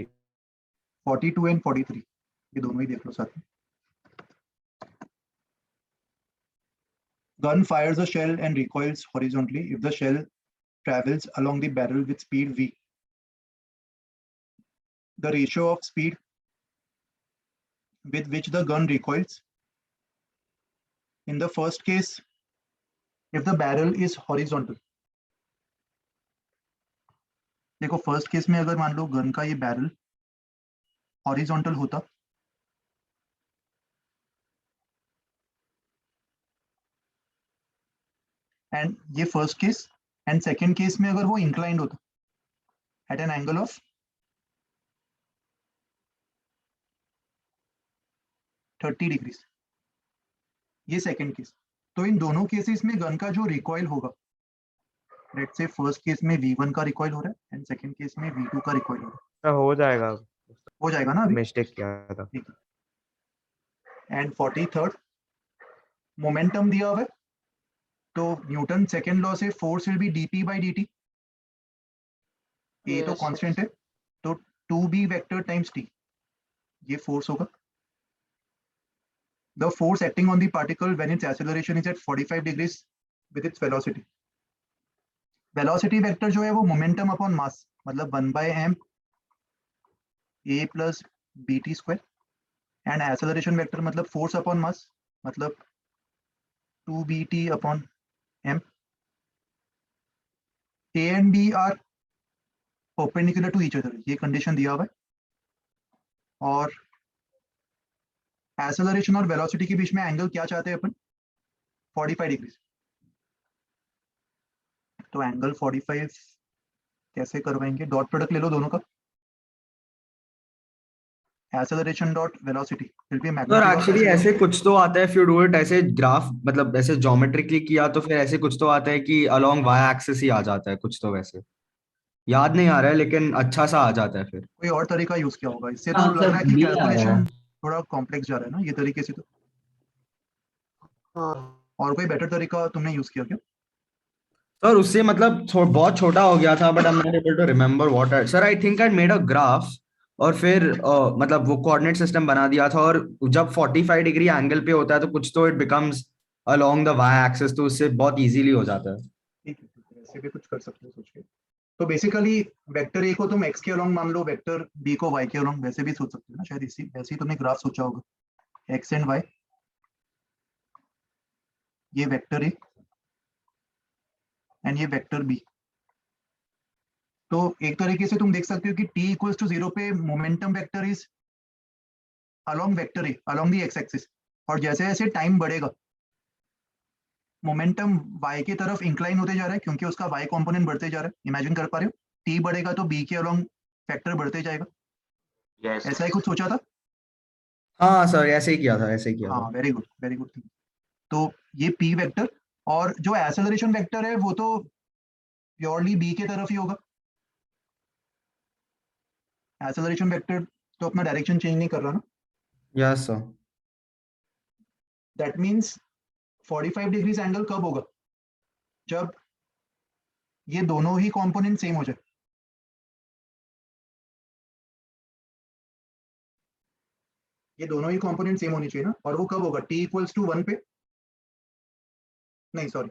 42 एंड 43 ये दोनों ही देख लो साथ में। Gun fires a shell and recoils horizontally if the shell travels along the barrel with speed v. The ratio of speed with which the gun recoils. In the first case, if the barrel is horizontal. देखो first case में अगर मान लो gun का ये barrel horizontal होता and ये first case, and second case में अगर वो इंक्लाइंड होता at an angle of 30 degrees, ये सेकंड केस। तो इन दोनों केसेस में गन का जो रिकॉइल होगा, लेट्स से फर्स्ट केस में v1 का रिकॉइल हो रहा है एंड सेकंड केस में v2 का रिकॉइल हो रहा है। हो जाएगा, हो जाएगा ना अभी? मिस्टेक किया था। एंड 43rd मोमेंटम दिया हुआ है, तो न्यूटन सेकंड लॉ से force will be dp by dt, ए तो Yes, कांस्टेंट है, तो 2b वेक्टर टाइम्स t ये फोर्स होगा। The force acting on the particle when its acceleration is at 45 degrees with its velocity. Velocity vector जो है वो momentum upon mass, मतलब 1/m a plus bt square, and acceleration vector मतलब force upon mass, मतलब 2bt upon m. A and b are perpendicular to each other, ये condition दिया हुआ है, और acceleration और velocity के बीच में एंगल क्या चाहते हैं अपन? 45 डिग्री। तो एंगल 45 कैसे करवाएंगे? डॉट प्रोडक्ट ले लो दोनों का, acceleration dot velocity will be sir magnitude of actually acceleration. ऐसे कुछ तो आता है, इफ यू डू इट ऐसे ग्राफ, मतलब ऐसे ज्योमेट्रिकली किया तो फिर ऐसे कुछ तो आता है कि अलोंग वाई एक्सिस ही आ जाता है कुछ तो, वैसे याद नहीं आ रहा है लेकिन अच्छा सा आ जाता है फिर। कोई और तरीका यूज किया होगा, इससे तो लग रहा है कि कैलकुलेशन थोड़ा कॉम्प्लेक्स जा रहा है ना ये तरीके से। तो हाँ, और कोई बेटर तरीका तुमने यूज किया क्या? सर उससे मतलब बहुत छोटा हो गया था, but I am not able to remember what I, sir I think I made a graph और फिर मतलब वो कोऑर्डिनेट सिस्टम बना दिया था, और जब 45 डिग्री एंगल पे होता है तो कुछ तो it becomes along the Y axis, तो उससे बहुत इजीली हो जाता है। ठीक है, ऐसे भी कुछ कर सकते हो सोच के। तो बेसिकली वेक्टर ए को तुम x के अलोंग मान लो, वेक्टर बी को y के अलोंग, वैसे भी सोच सकते हो ना शायद, इसी वैसे ही तुमने ग्राफ सोचा होगा, x एंड y, ये वेक्टर ए एंड ये वेक्टर बी। तो एक तरीके से तुम देख सकते हो कि t इक्वल्स टू 0 पे momentum vector is along vector a along the x axis, और जैसे जैसे टाइम बढ़ेगा मोमेंटम y के तरफ इंक्लाइन होते जा रहा है क्योंकि उसका y कंपोनेंट बढ़ते जा रहा है। इमेजिन कर पा रहे हो? t बढ़ेगा तो b के अलोंग फैक्टर बढ़ते जाएगा। Yes. ऐसा ही कुछ सोचा था? हाँ सर ऐसे ही किया था, ऐसे ही किया हाँ, था। Very good very good. तो ये p वेक्टर, और जो एक्सेलरेशन वेक्टर है वो तो प्योरली b के तरफ ही होगा। एक्सेलरेशन वेक्टर तो अपना डायरेक्शन चेंज नहीं कर रहा ना। Yes sir. That means 45 degrees angle कब होगा? जब ये दोनों ही कंपोनेंट सेम हो जाए। ये दोनों ही कंपोनेंट सेम होनी चाहिए ना, और वो कब होगा? t इक्वल्स टू 1 पे, नहीं सॉरी,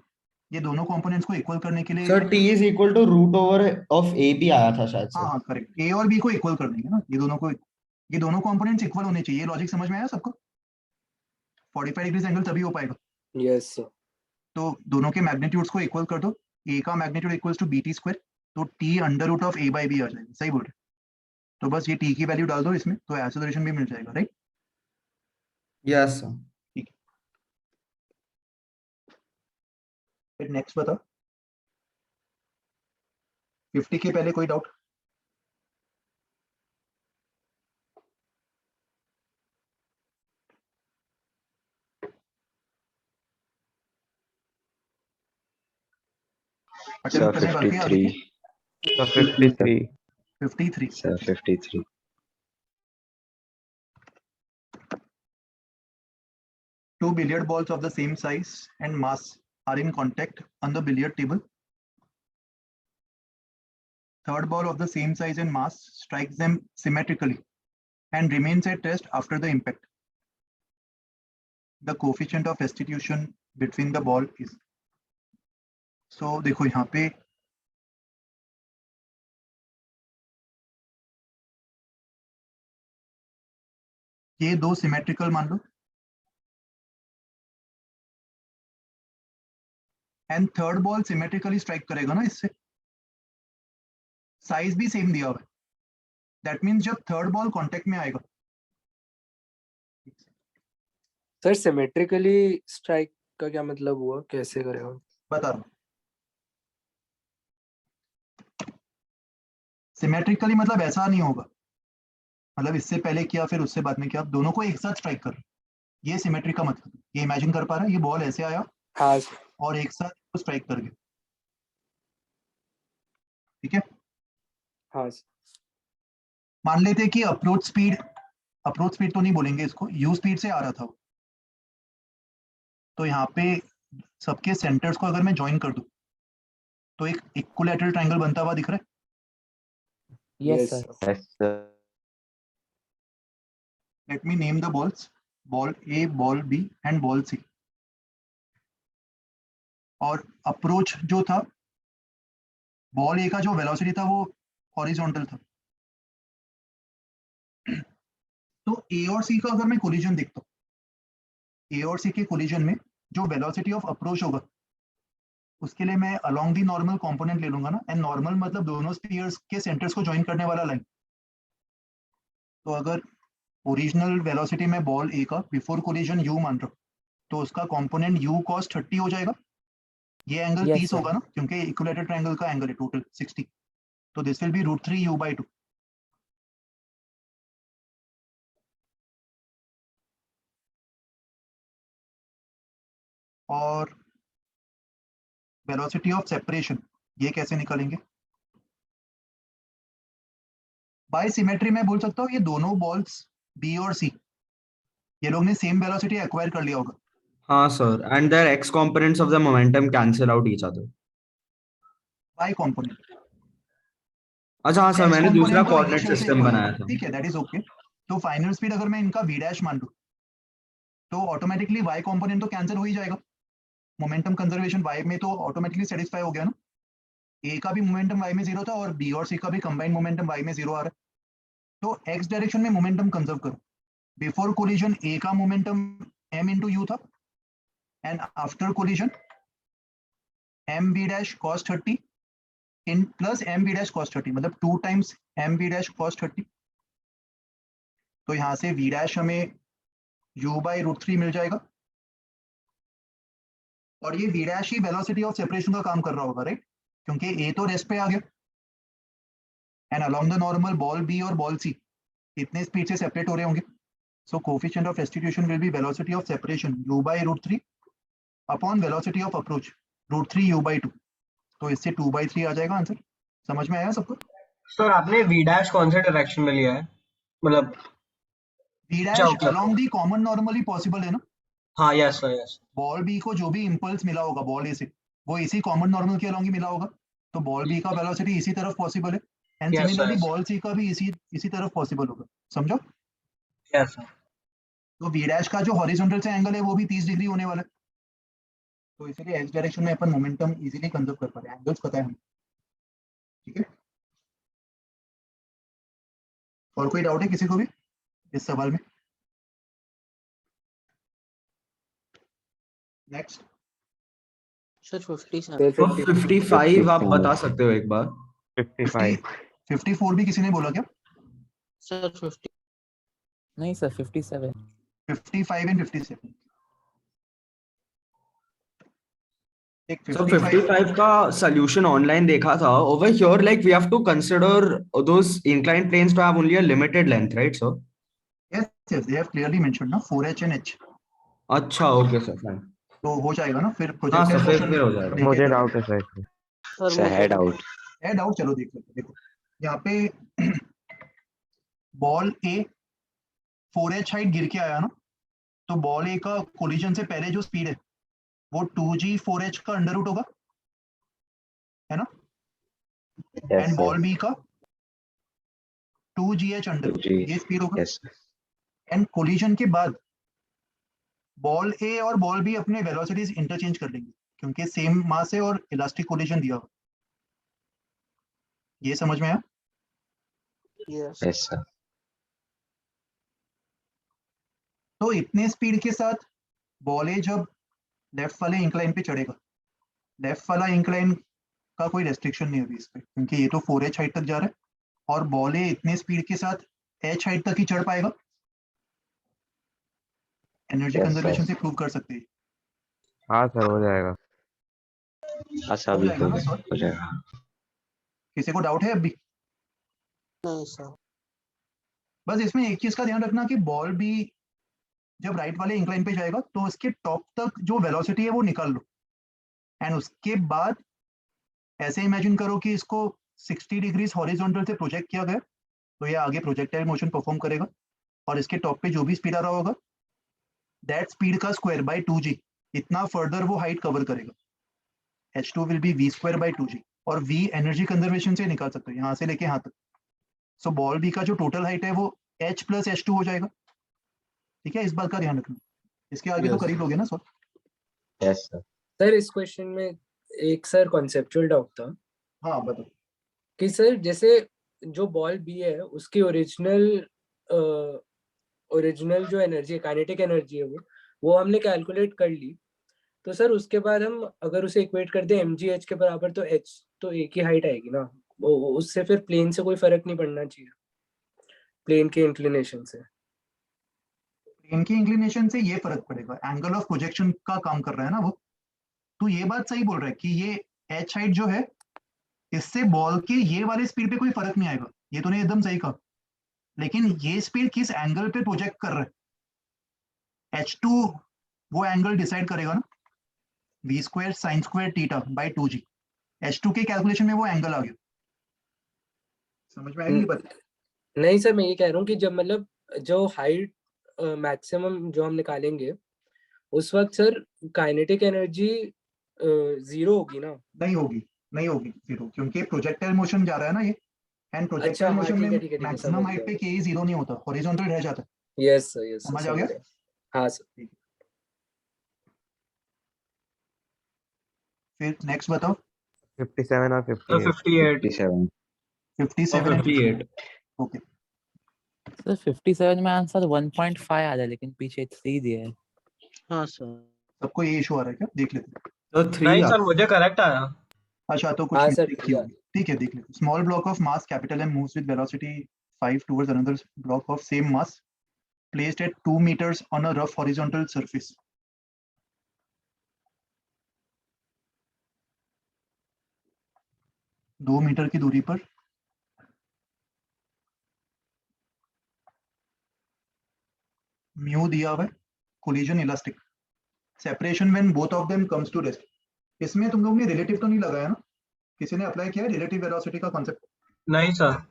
ये दोनों कंपोनेंट्स को इक्वल करने के लिए sir t is equal to root over of a भी आया था शायद से। हाँ करेक्ट, a और b को इक्वल कर देंगे ना, ये दोनों को, ये दोनों कंपोनेंट्स इक्वल होने चाहिए। लॉजिक समझ में आया सबको? 45 डिग्रीज एंगल तभी हो पाएगा। Yes sir. तो दोनों के मैग्नीट्यूड्स को इक्वल कर दो, ए का magnitude equals to b t square, तो t under root of a by b आ जाएगा, सही बोल रहे? तो बस ये टी की वैल्यू डाल दो इसमें, तो एक्सेलरेशन भी मिल जाएगा, राइट? Yes sir. ठीक है, फिर नेक्स्ट बताओ। 50 के पहले कोई डाउट? Sir, अटेम्प्ट करने बाकी है आगे 53. के? So 53. 53. Sir, 53. Two billiard balls of the same size and mass are in contact on the billiard table. Third ball of the same size and mass strikes them symmetrically and remains at rest after the impact. The coefficient of restitution between the ball is. So देखो यहाँ पे ये दो symmetrical मान लो, and third ball symmetrically strike करेगा ना इससे, साइज भी सेम दिया हुआ है, दैट मींस जब थर्ड बॉल कांटेक्ट में आएगा, सर सिमेट्रिकली स्ट्राइक का क्या मतलब हुआ, कैसे करेगा? बता रहा हूँ। सिमेट्रिकली मतलब ऐसा नहीं होगा, मतलब इससे पहले किया फिर उससे बाद में किया, दोनों को एक साथ स्ट्राइक कर, ये सिमेट्री का मतलब। ये इमेजिन कर पा रहा है, ये बॉल ऐसे आया हाँ और एक साथ स्ट्राइक कर गया, ठीक है? हाँ मान लेते हैं कि अप्रोच स्पीड तो नहीं बोलेंगे इसको, यू स्पीड से आ रहा था वो, तो यहाँ पे सबके सेंटर्स को अगर मैं ज्वाइन कर दूं तो एक इक्विलैटरल ट्रायंगल बनता हुआ दिख रहा है। Yes sir. Yes, sir. Let me name the balls, ball A, ball B and ball C. और अप्रोच जो था, बॉल ए का जो वेलोसिटी था वो हॉरिजॉन्टल था, तो ए और सी का अगर मैं कोलिजन देखता हूँ, ए और सी के कोलिजन में जो वेलोसिटी ऑफ अप्रोच होगा उसके लिए मैं अलोंग दी नॉर्मल कंपोनेंट ले लूंगा ना, एंड नॉर्मल मतलब दोनों स्फीयर्स के सेंटर्स को ज्वाइन करने वाला लाइन। तो अगर ओरिजिनल वेलोसिटी में बॉल ए का बिफोर कोलिजन यू मान रहा हूँ, तो उसका कंपोनेंट u cos 30 हो जाएगा, ये एंगल Yes, 30 sir. होगा ना, क्योंकि इक्विलैटरल ट्रायंगल का एंगल है टोटल 60, तो दिस विल बी √3u/2। और वेलोसिटी ऑफ सेपरेशन ये कैसे निकालेंगे? बाय सिमेट्री में बोल सकता हूँ ये दोनों बॉल्स बी और सी, ये लोग ने सेम वेलोसिटी एक्वायर कर लिया होगा, हाँ sir, and their x components of the momentum cancel out each other. By component. अच्छा हाँ सर, मैंने दूसरा तो कोऑर्डिनेट इनिशियल से सिस्टम equal बनाया होगा, था। ठीक है, दैट इज ओके। तो फाइनल स्पीड अगर मैं इनका v डैश मान लूं तो ऑटोमेटिकली y कंपोनेंट तो कैंसिल हो ही जाएगा, मोमेंटम कंजर्वेशन y में तो ऑटोमेटिकली सेटिस्फाई हो गया ना, a का भी मोमेंटम y में 0 था और b और c का भी कंबाइंड मोमेंटम y में 0 आ रहा है, तो x डायरेक्शन में मोमेंटम कंजर्व करो। बिफोर कोलिजन a का मोमेंटम m इंटू यू था, and after collision m b dash cos 30 in plus m b dash cos 30, मतलब 2 times m b dash cos 30। तो यहाँ से v डैश हमें u/√3 मिल जाएगा, और ये v dash he velocity of separation का काम कर रहा होगा, राइट? क्योंकि a तो रेस्ट पे आ गया, and along the normal ball b और बॉल c इतने स्पीड से सेपरेट हो रहे होंगे, so coefficient of restitution will be velocity of separation u/√3 upon velocity of approach √3u/2, तो इससे 2/3 आ जाएगा आंसर। समझ में आया सबको? सर आपने v डैश कौन से डायरेक्शन में लिया है, मतलब? v dash along the common normally possible है ना, हाँ yes sir yes. Ball B को जो भी इंपल्स मिला होगा बॉल ए से वो इसी कॉमन नॉर्मल के अलोंग ही मिला होगा, तो बॉल बी का वेलोसिटी इसी तरफ पॉसिबल है, and Yes, sir, similarly yes, sir. Ball C का भी इसी तरफ पॉसिबल होगा, समझो? Yes sir. तो v डैश का जो हॉरिजॉन्टल से एंगल है वो भी 30 डिग्री होने वाला है, तो इसीलिए x डायरेक्शन में अपन मोमेंटम इजीली कंजर्व कर पा रहे हैं, एंगल्स पता है हमें, ठीक है? और कोई डाउट है किसी को भी इस सवाल में? नेक्स्ट सर 57 सर तो 50 55 आप बता सकते हो एक बार? 55 54 भी किसी ने बोला क्या? सर 50 नहीं सर 57 55 एंड 57 एक So 55 55 का solution ऑनलाइन देखा था. Over here, like we have to consider those inclined planes to have only a limited length, right, sir? yes yes they have clearly mentioned ना 4h and h अच्छा, okay sir, fine. तो हो जाएगा ना फिर हाँ प्रोजेक्टाइल सर, फिर हो जाएगा. मुझे डाउट है सर इसमें। सर सर हेड आउट है डाउट, चलो देख लेते हैं। देखो यहाँ पे बॉल ए 4h हाइट गिर के आया ना, तो बॉल ए का कोलिजन से पहले जो स्पीड है वो 2g 4h का अंडर रूट होगा, है ना? Yes and sir ball B का 2gh अंडर रूट, जी ये स्पीड होगा। यस एंड कोलिजन के बाद बॉल ए और बॉल बी अपने वेलोसिटीज इंटरचेंज कर लेंगे क्योंकि सेम मास है और इलास्टिक कोलिजन दिया हुआ। ये समझ में आया? यस यस सर तो इतने स्पीड के साथ बॉल ए जब लेफ्ट वाले इंक्लाइन पे चढ़ेगा, लेफ्ट वाला इंक्लाइन का कोई रेस्ट्रिक्शन नहीं होगी इस पे क्योंकि ये तो 4h हाइट तक जा रहा है और बॉल ए इतने स्पीड के साथ h हाइट तक ही चढ़ पाएगा। Energy Yes, conservation sir. से प्रूव कर सकते हैं। हाँ सर हो जाएगा। हाँ सर हो अभी जाएगा हो ना सर? हो जाएगा किसी को डाउट है अभी? नहीं सर बस इसमें एक चीज का ध्यान रखना कि बॉल भी जब राइट वाले इंक्लाइन पे जाएगा तो उसके टॉप तक जो वेलोसिटी है वो निकाल लो एंड उसके बाद ऐसे इमेजिन करो कि इसको 60 डिग्रीज हॉरिजॉन्टल से प्रोजेक्ट किया गया, तो ये आगे प्रोजेक्टाइल मोशन परफॉर्म करेगा और इसके टॉप पे जो भी स्पीड आ रहा होगा दैट स्पीड का स्क्वायर बाय 2g, इतना फर्दर वो हाइट कवर करेगा। h2 will be v square by 2g और v एनर्जी कंजर्वेशन से निकाल सकते हो यहाँ से लेके यहाँ तक। सो बॉल बी का जो टोटल हाइट है वो h प्लस h2 हो जाएगा। ठीक है, इस बात का ध्यान रखना। इसके आगे तो Yes. करीब लोगे ना सर? यस सर सर इस क्वेश्चन में एक सर कॉन्सेप्चुअल डाउट था हाँ बताओ। कि सर जैसे जो बॉल बी है उसकी ओरिजिनल जो एनर्जी काइनेटिक एनर्जी है वो हमने कैलकुलेट कर ली, तो सर उसके बाद हम अगर उसे इक्वेट कर दें mgh के बराबर तो h तो एक ही हाइट आएगी ना, वो उससे फिर प्लेन से कोई फर्क नहीं पड़ना चाहिए, प्लेन के इंक्लिनेशन से। इनकी इंक्लिनेशन से ये फर्क पड़ेगा, एंगल ऑफ प्रोजेक्शन का काम कर रहा है ना वो। तो ये बात सही बोल रहा है कि ये h हाइट जो है इससे बॉल के ये वाले स्पीड पे कोई फर्क नहीं आएगा, ये तूने एकदम सही कहा। लेकिन ये स्पीड किस एंगल पे प्रोजेक्ट कर रहा है, h2 वो एंगल डिसाइड करेगा ना, v square sine square theta by 2g। h2 के कैलकुलेशन में वो एंगल आ गया। समझ में आएगी बात? नहीं सर, मैं ये कह रहा हूँ कि जब मतलब जो हाइट मैक्सिमम जो हम निकालेंगे उस वक्त सर काइनेटिक एनर्जी 0 होगी ना? नहीं होगी, नहीं होगी जीरो, क्योंकि प्रोजेक्टाइल मोशन जा रहा है ना ये, एंड अच्छा प्रोजेक्टाइल हाँ मोशन ठीक में है ठीक है ठीक है, मैक्सिमम समझ हाइट पे गया। के जीरो नहीं होता, हॉरिजॉन्टल रह जाता है। यस सर यस समझ आ गया? हाँ सर। फिर नेक्स्ट बताओ। 57 और सर 58 58 57 57 and 58. ओके। सर 57 में आंसर 1.5 आ रहा है लेकिन पीछे 3 दिया है। हाँ सर सबको ये इशू आ रहा है क्या? देख लेते हैं। तो 3 नहीं सर मुझे करेक्ट आया। अच्छा तो कुछ हाँ सर, मिस्टेक की होगी, ठीक है देख लेते हैं। Small block of mass capital M moves with velocity 5 towards another block of same mass placed at 2 meters on a rough horizontal surface. दो मीटर की दूरी पर म्यू दिया हुआ है, collision elastic, separation when both of them comes to rest. इसमें तुम लोग ने रिलेटिव तो नहीं लगाया ना? किसी ने अप्लाई किया है रिलेटिव वेलोसिटी का कॉन्सेप्ट? नहीं सर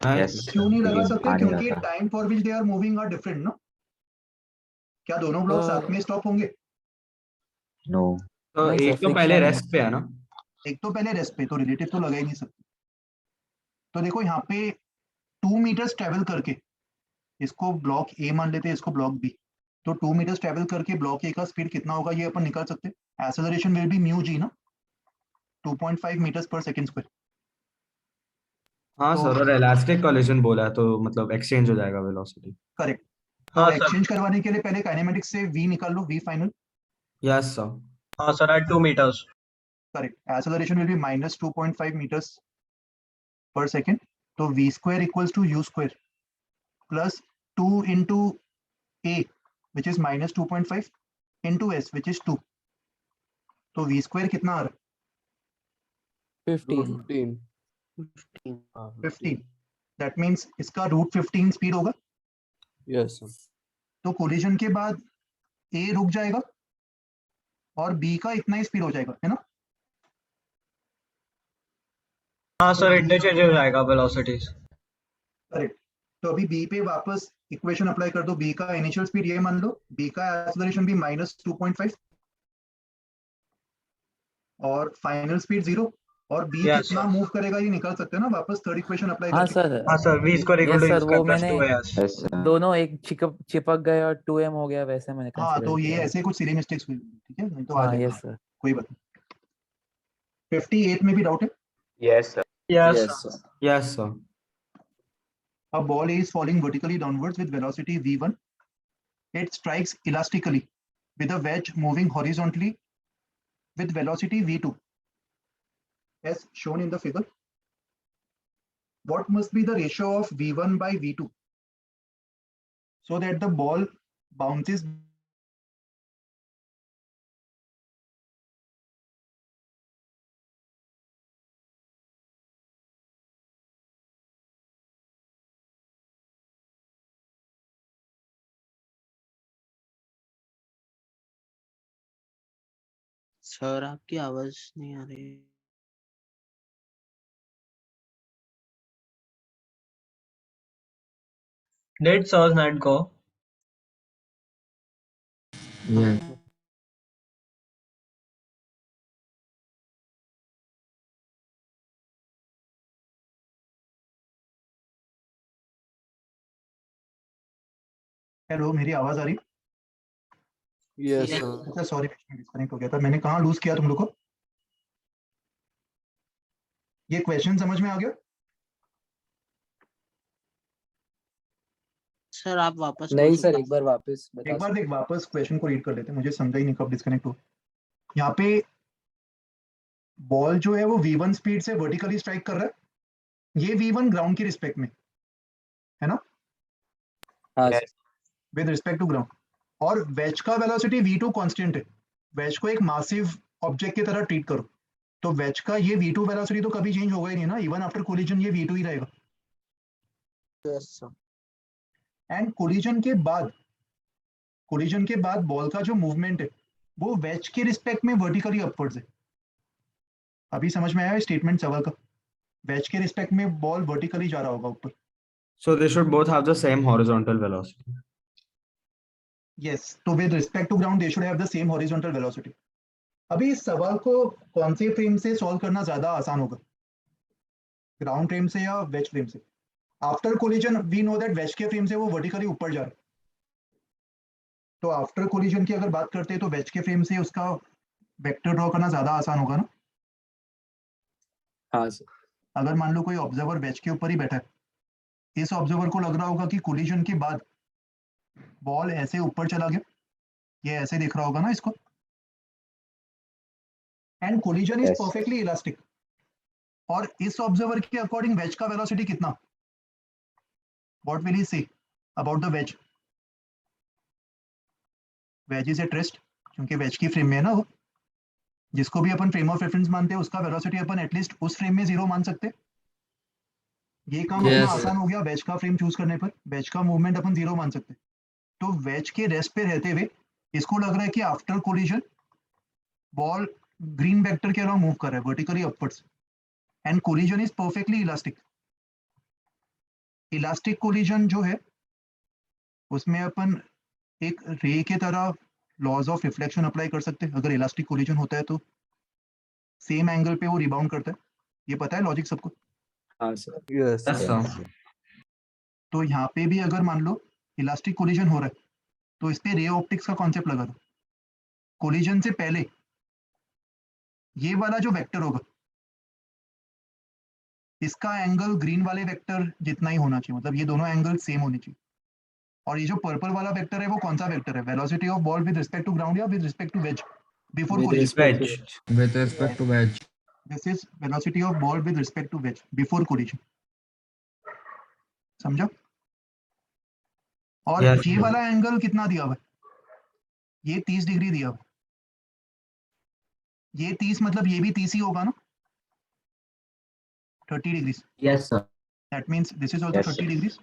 यस क्यों नहीं लगा लेकिन सकते? आ नहीं क्योंकि रहा था time for which they are moving are different ना। क्या दोनों ब्लॉक साथ में स्टॉप होंगे? नो तो नहीं एक सर, तो पहले friction है। रेस्ट पे है ना? एक तो पहले रेस्ट पे, तो रिलेटिव तो लगा ही नहीं सकते। तो देखो यहाँ पे 2 मीटर्स ट्रेवल करके, इसको ब्लॉक ए मान लेते हैं, इसको ब्लॉक बी, तो 2 मीटर्स ट्रेवल करके ब्लॉक ए का स्पीड कितना होगा ये अपन निकाल सकते हैं। Acceleration will be mu G ना, 2.5 मीटर्स पर सेकंड स्क्वायर। हाँ तो- सर, और इलास्टिक कोलिजन बोला है तो मतलब एक्सचेंज हो जाएगा वेलोसिटी। करेक्ट। तो हाँ सर एक्सचेंज करवाने के लिए पहले काइनेमेटिक्स से v निकाल लो, v final. Yes sir. sir, at 2 meters. Correct. Acceleration will be minus 2.5 meters per second. So v square equals to u square plus 2 into a, which is minus 2.5 into s, which is 2. तो v square कितना आ रहा है? 15 15. That means इसका root 15 speed होगा. yes sir. तो collision के बाद a रुक जाएगा और b का इतना ही स्पीड हो जाएगा, है ना? हाँ सर, इंटरचेंज हो जाएगा velocities. करेक्ट. तो अभी b पे वापस इक्वेशन अप्लाई कर दो. b का इनिशियल स्पीड ये मान लो, b का एक्सेलरेशन भी माइनस 2.5 और फाइनल स्पीड 0 और b Yes, कितना sir. मूव करेगा ये निकाल सकते हैं ना वापस थर्ड इक्वेशन अप्लाई हाँ करके. सर. हाँ sir, v square equal yes to u sir, square वो plus मैंने 2as. Yes, sir. दोनों एक चिपक गए और 2m हो गया, वैसे मैंने हाँ, कंसीडर तो ये किया. ऐसे कुछ सिली मिस्टेक्स हुई, ठीक है? नहीं तो आ हाँ जाएगा, yes sir. कोई बात नहीं. 58 में भी डाउट है. Yes, sir. Yes, yes sir. sir. Yes, sir. A ball is falling vertically downwards with velocity v1. It strikes elastically with a wedge moving horizontally with velocity v2 as shown in the figure. What must be the ratio of v1 by v2 so that the ball bounces sir आपकी आवाज नहीं आ रही. Did sir's net go? Yeah. Hello, मेरी आवाज आ रही? yes Yes. sir. अच्छा sorry, disconnect हो गया था. मैंने कहाँ लूज किया तुम लोग को? ये क्वेश्चन समझ में आ गया? सर आप वापस नहीं बोल सर, सकते एक बार वापस बता एक बार सकते देख, वापस क्वेश्चन को रीड कर लेते हैं, मुझे समझा ही नहीं कब डिस्कनेक्ट हो. यहाँ पे बॉल जो है वो v1 स्पीड से वर्टिकली स्ट्राइक कर रहा है. ये v1 ग्राउंड की रिस्पेक्ट में, है ना? हाँ Yes. Sir. With respect to ground. और वेज का वेलोसिटी v2 कांस्टेंट है. वेज को एक मासिव ऑब्जेक्ट की तरह ट्रीट करो, तो वेज का ये v2 वेलोसिटी तो कभी चेंज होगा ही नहीं ना. इवन आफ्टर कोलिजन ये v2 ही रहेगा. Yes, sir. एंड कोलिजन के बाद बॉल का जो मूवमेंट है वो वेज के रिस्पेक्ट में वर्टिकली अपवर्ड्स है. अभी समझ में आया स्टेटमेंट सवाल का? वेज के रिस्पेक्ट में बॉल वर्टिकली जा रहा होगा ऊपर. So they should both have the same horizontal velocity. Yes, तो with respect to ground they should have the same horizontal velocity. अभी इस सवाल को कौन से फ्रेम से सॉल्व करना ज्यादा आसान होगा, ग्राउंड फ्रेम से या वेज फ्रेम से? After collision we know that wedge के फ्रेम से वो वर्टिकली ऊपर जा रहा है. तो आफ्टर कोलिजन की अगर बात करते हैं तो वेज के फ्रेम से उसका वेक्टर ड्रॉ करना ज्यादा आसान होगा ना. हाँ सर. अगर मान लो कोई ऑब्जर्वर वेज के ऊपर ही बैठा है, इस ऑब्जर्वर को लग रहा होगा कि कोलिजन के बाद बॉल ऐसे ऊपर चला गया, ये ऐसे दिख रहा होगा ना इसको. And collision is Yes. Perfectly elastic. और इस ऑब्जर्वर के अकॉर्डिंग वेज का वेलोसिटी कितना? What will he say about the wedge? Wedge is at rest, क्योंकि वेज की फ्रेम में है ना वो. जिसको भी अपन फ्रेम ऑफ रेफरेंस मानते हैं उसका वेलोसिटी अपन एटलीस्ट उस फ्रेम में 0 मान सकते हैं. ये काम Yes. अपना आसान हो गया वेज का फ्रेम चूज करने पर. वेज का मूवमेंट अपन 0 मान सकते हैं. तो वेज के रेस्ट पे रहते हुए इसको लग रहा है कि after collision ball green vector के अलावा मूव कर रहा है vertically upwards. And collision is perfectly elastic. Elastic collision जो है उसमें अपन एक रे के तरह लॉज ऑफ रिफ्लेक्शन अप्लाई कर सकते हैं. अगर इलास्टिक कोलिजन होता है तो सेम एंगल पे वो रिबाउंड करता है. ये पता है लॉजिक सबको? हाँ sir. yes Yes, sir. sir. तो यहाँ पे भी अगर मान लो इलास्टिक कोलिजन हो रहा है तो इस पे रे ऑप्टिक्स का कॉन्सेप्ट लगा दो. कोलिजन से पहले ये वाला जो वेक्टर होगा इसका एंगल ग्रीन वाले वेक्टर जितना ही होना चाहिए, मतलब ये दोनों एंगल सेम होने चाहिए. और ये जो पर्पल वाला वेक्टर है वो कौन सा वेक्टर है? Velocity of ball with respect to ground या with respect to wedge? Before With collision. respect to Wedge. wedge. with respect to wedge. This is velocity of ball with respect to wedge before collision. समझा? और Yes, ये sir. वाला angle कितना दिया हुआ है? ये 30 डिग्री दिया हुआ है. ये 30 मतलब ये भी 30 ही होगा ना? 30 degrees. Yes, sir. That means this is also Yes, 30 sir. degrees.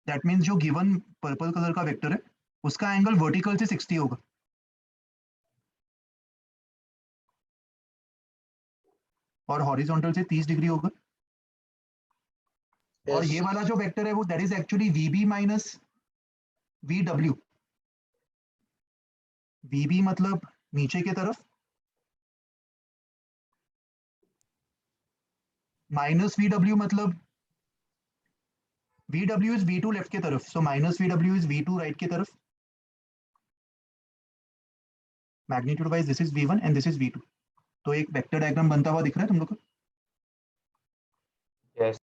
That means जो given पर्पल कलर का वेक्टर है उसका एंगल वर्टिकल से 60 होगा. और हॉरिजॉन्टल से 30 डिग्री होगा. और ये वाला जो वेक्टर है वो that is actually VB minus VW. VB मतलब नीचे की तरफ, माइनस VW मतलब VW इज V2 लेफ्ट की तरफ, so minus VW is V2 right की तरफ. Magnitude wise this is V1 and this is V2. तो एक वेक्टर डायग्राम बनता हुआ दिख रहा है तुम लोग को? Yes.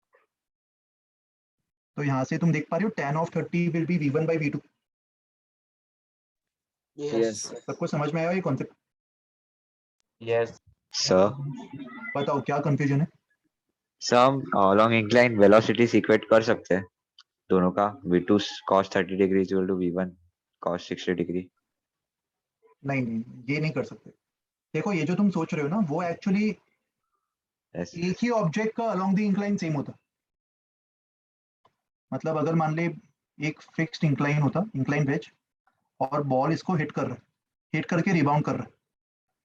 तो यहाँ से तुम देख पा रहे हो tan of 30 will be V1 by V2. Yes. सबको समझ में आया ये कॉन्सेप्ट? Yes. Sir, बताओ क्या कंफ्यूजन है? sir हम along incline velocity equate कर सकते हैं दोनों का. V2 cos 30 degree is equal to V1 cos 60 degree. नहीं नहीं, ये नहीं कर सकते. देखो ये जो तुम सोच रहे हो ना वो एक्चुअली Yes. एक ही ऑब्जेक्ट का अलोंग द इंक्लाइन सेम होता. मतलब अगर मान ले एक फिक्स्ड इंक्लाइन होता, इंक्लाइन वेज, और बॉल इसको हिट कर रहा है, हिट करके रिबाउंड कर रहा है,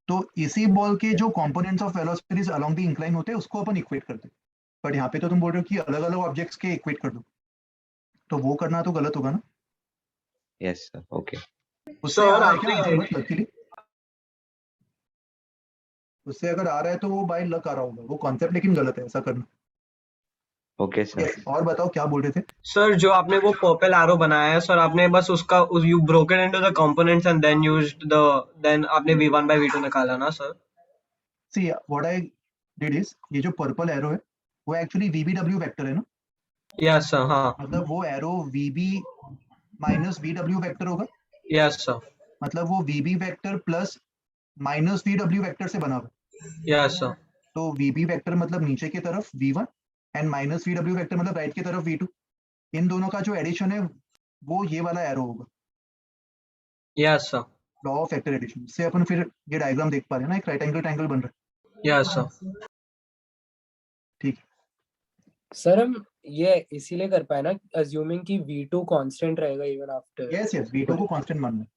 तो इसी बॉल के जो components of velocities along the incline होते हैं उसको अपन इक्वेट करते हैं. बट यहाँ पे तो तुम बोल रहे हो कि अलग अलग ऑब्जेक्ट्स के इक्वेट कर दो, तो वो करना तो गलत होगा ना. Yes, sir. Okay. उससे आ रहा है क्या आंसर? बस लकीली उससे अगर आ रहा है तो वो बाय लक आ रहा होगा वो कॉन्सेप्ट, लेकिन गलत है ऐसा करना. Okay, sir. Yes, और बताओ क्या बोल रहे थे? सर जो आपने वो पर्पल एरो बनाया है सर, आपने बस उसका you broken into the components and then used the then आपने V1 by V2 निकाला ना sir? See, what I did is ये जो पर्पल एरो है वो एक्चुअली VBW वेक्टर है ना. Yes sir. हाँ. मतलब वो arrow VB minus VW vector होगा. Yes sir. मतलब वो VB vector plus minus VW vector से बना हुआ है. Yes sir. तो VB वेक्टर मतलब नीचे की तरफ V1 and minus VW vector मतलब राइट की तरफ V2. इन दोनों का जो एडिशन है वो ये वाला एरो होगा. Yes sir. Law of vector addition से अपन फिर ये डायग्राम देख पा रहे हैं ना, एक राइट एंगल ट्रायंगल बन रहा है. Yes sir. ठीक है. सर हम ये इसीलिए कर पाए ना, अज्यूमिंग कि V2 कांस्टेंट रहेगा even after. Yes yes, V2 को कांस्टेंट मानना है.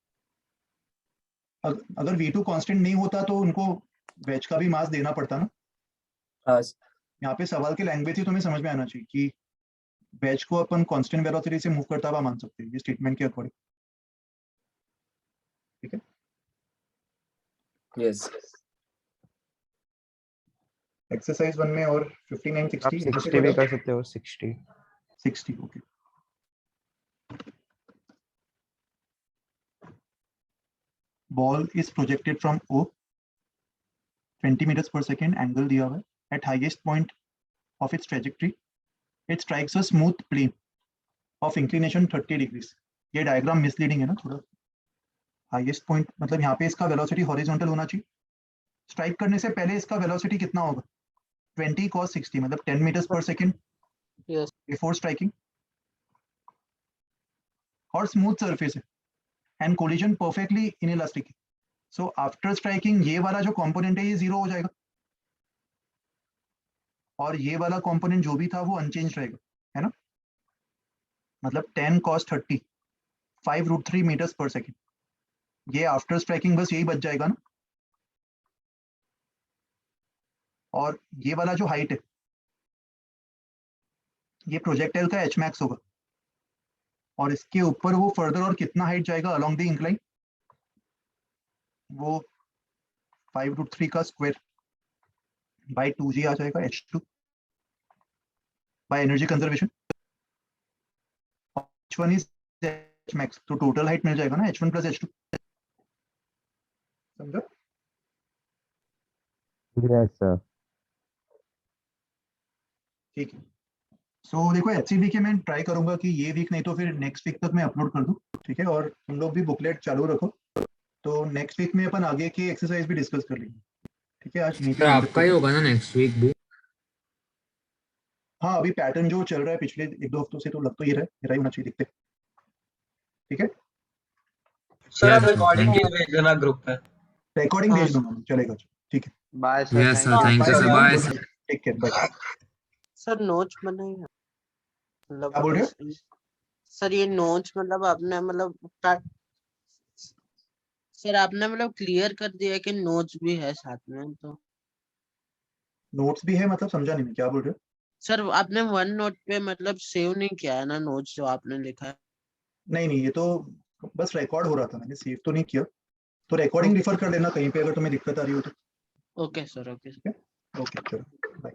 अगर V2 कांस्टेंट नहीं होता तो उनको वेज का भी मास देना पड़ता ना. हाँ. यहाँ पे सवाल की लैंग्वेज ही तुम्हें समझ में आना चाहिए कि वेज को अपन कांस्टेंट वेलोसिटी से मूव करता हुआ मान सकते हैं ये स्टेटमेंट के अकॉर्डिंग. ठीक है. यस. एक्सरसाइज 1 में और 59 आप 60 60 भी कर सकते हो. 60 okay. Ball is projected from O 20 meters per second, angle दिया हुआ है. At highest point of its trajectory it strikes a smooth plane of inclination 30 degrees. ये डायग्राम मिसलीडिंग है ना थोड़ा. हाईएस्ट पॉइंट मतलब यहाँ पे इसका वेलोसिटी हॉरिजॉन्टल होना चाहिए. स्ट्राइक करने से पहले इसका वेलोसिटी कितना होगा? 20 cos 60 मतलब 10 meters per second Yes. Before striking. और स्मूथ सरफेस है एंड कोलिजन परफेक्टली इनइलास्टिक है. सो आफ्टर स्ट्राइकिंग ये वाला जो कंपोनेंट है ये 0 हो जाएगा और ये वाला कंपोनेंट जो भी था वो अनचेंज रहेगा, है ना. मतलब 10 cos 30 5√3 meters per second. ये आफ्टर स्ट्राइकिंग बस यही बच जाएगा ना. और ये वाला जो हाइट है ये प्रोजेक्टाइल का H max होगा और इसके ऊपर वो फर्दर और कितना हाइट जाएगा अलोंग द इंक्लाइन, वो 5√3 का स्क्वायर बाय 2g आ जाएगा H2 by energy conservation. H1 is H max, तो टोटल हाइट मिल जाएगा ना H1 प्लस H2. समझो? Yes sir. ठीक है. सो देखो HCV के मैं ट्राई करूंगा कि ये वीक नहीं तो फिर नेक्स्ट वीक तक मैं अपलोड कर दूं. ठीक है. और तुम लोग भी बुकलेट चालू रखो तो नेक्स्ट वीक में अपन आगे की एक्सरसाइज भी डिस्कस कर लेंगे, ठीक है? आज नहीं सर आपका ही होगा ना नेक्स्ट वीक भी? हाँ, अभी पैटर्न जो चल रहा है पिछले 1-2 हफ्तों से तो लग तो ये रहा है, मेरा ही होना चाहिए, देखते, ठीक है? सर आप Yes, sir, रिकॉर्डिंग thank के भेज देना ग्रुप पे। रिकॉर्डिंग हाँ भेज दूंगा, चलेगा, ठीक है? Bye sir, yes sir, thank thank you sir, bye sir. Take care, bye. Sir notes बनाइए मतलब क्या बोल रहे हो? सर ये नोट्स मतलब आपने मतलब सर आपने मतलब क्लियर कर दिया कि नोट्स भी है साथ में, तो नोट्स भी है मतलब समझा नहीं मैं, क्या बोल रहे हो? सर आपने वन नोट पे मतलब सेव नहीं किया है ना नोट्स जो आपने लिखा है? नहीं नहीं, ये तो बस रिकॉर्ड हो रहा था, मैंने सेव तो नहीं किया, तो रिकॉर्डिंग रिफर कर लेना कहीं पे अगर तुम्हें दिक्कत आ रही हो तो। Okay sir, okay. ओके, चलो, बाय।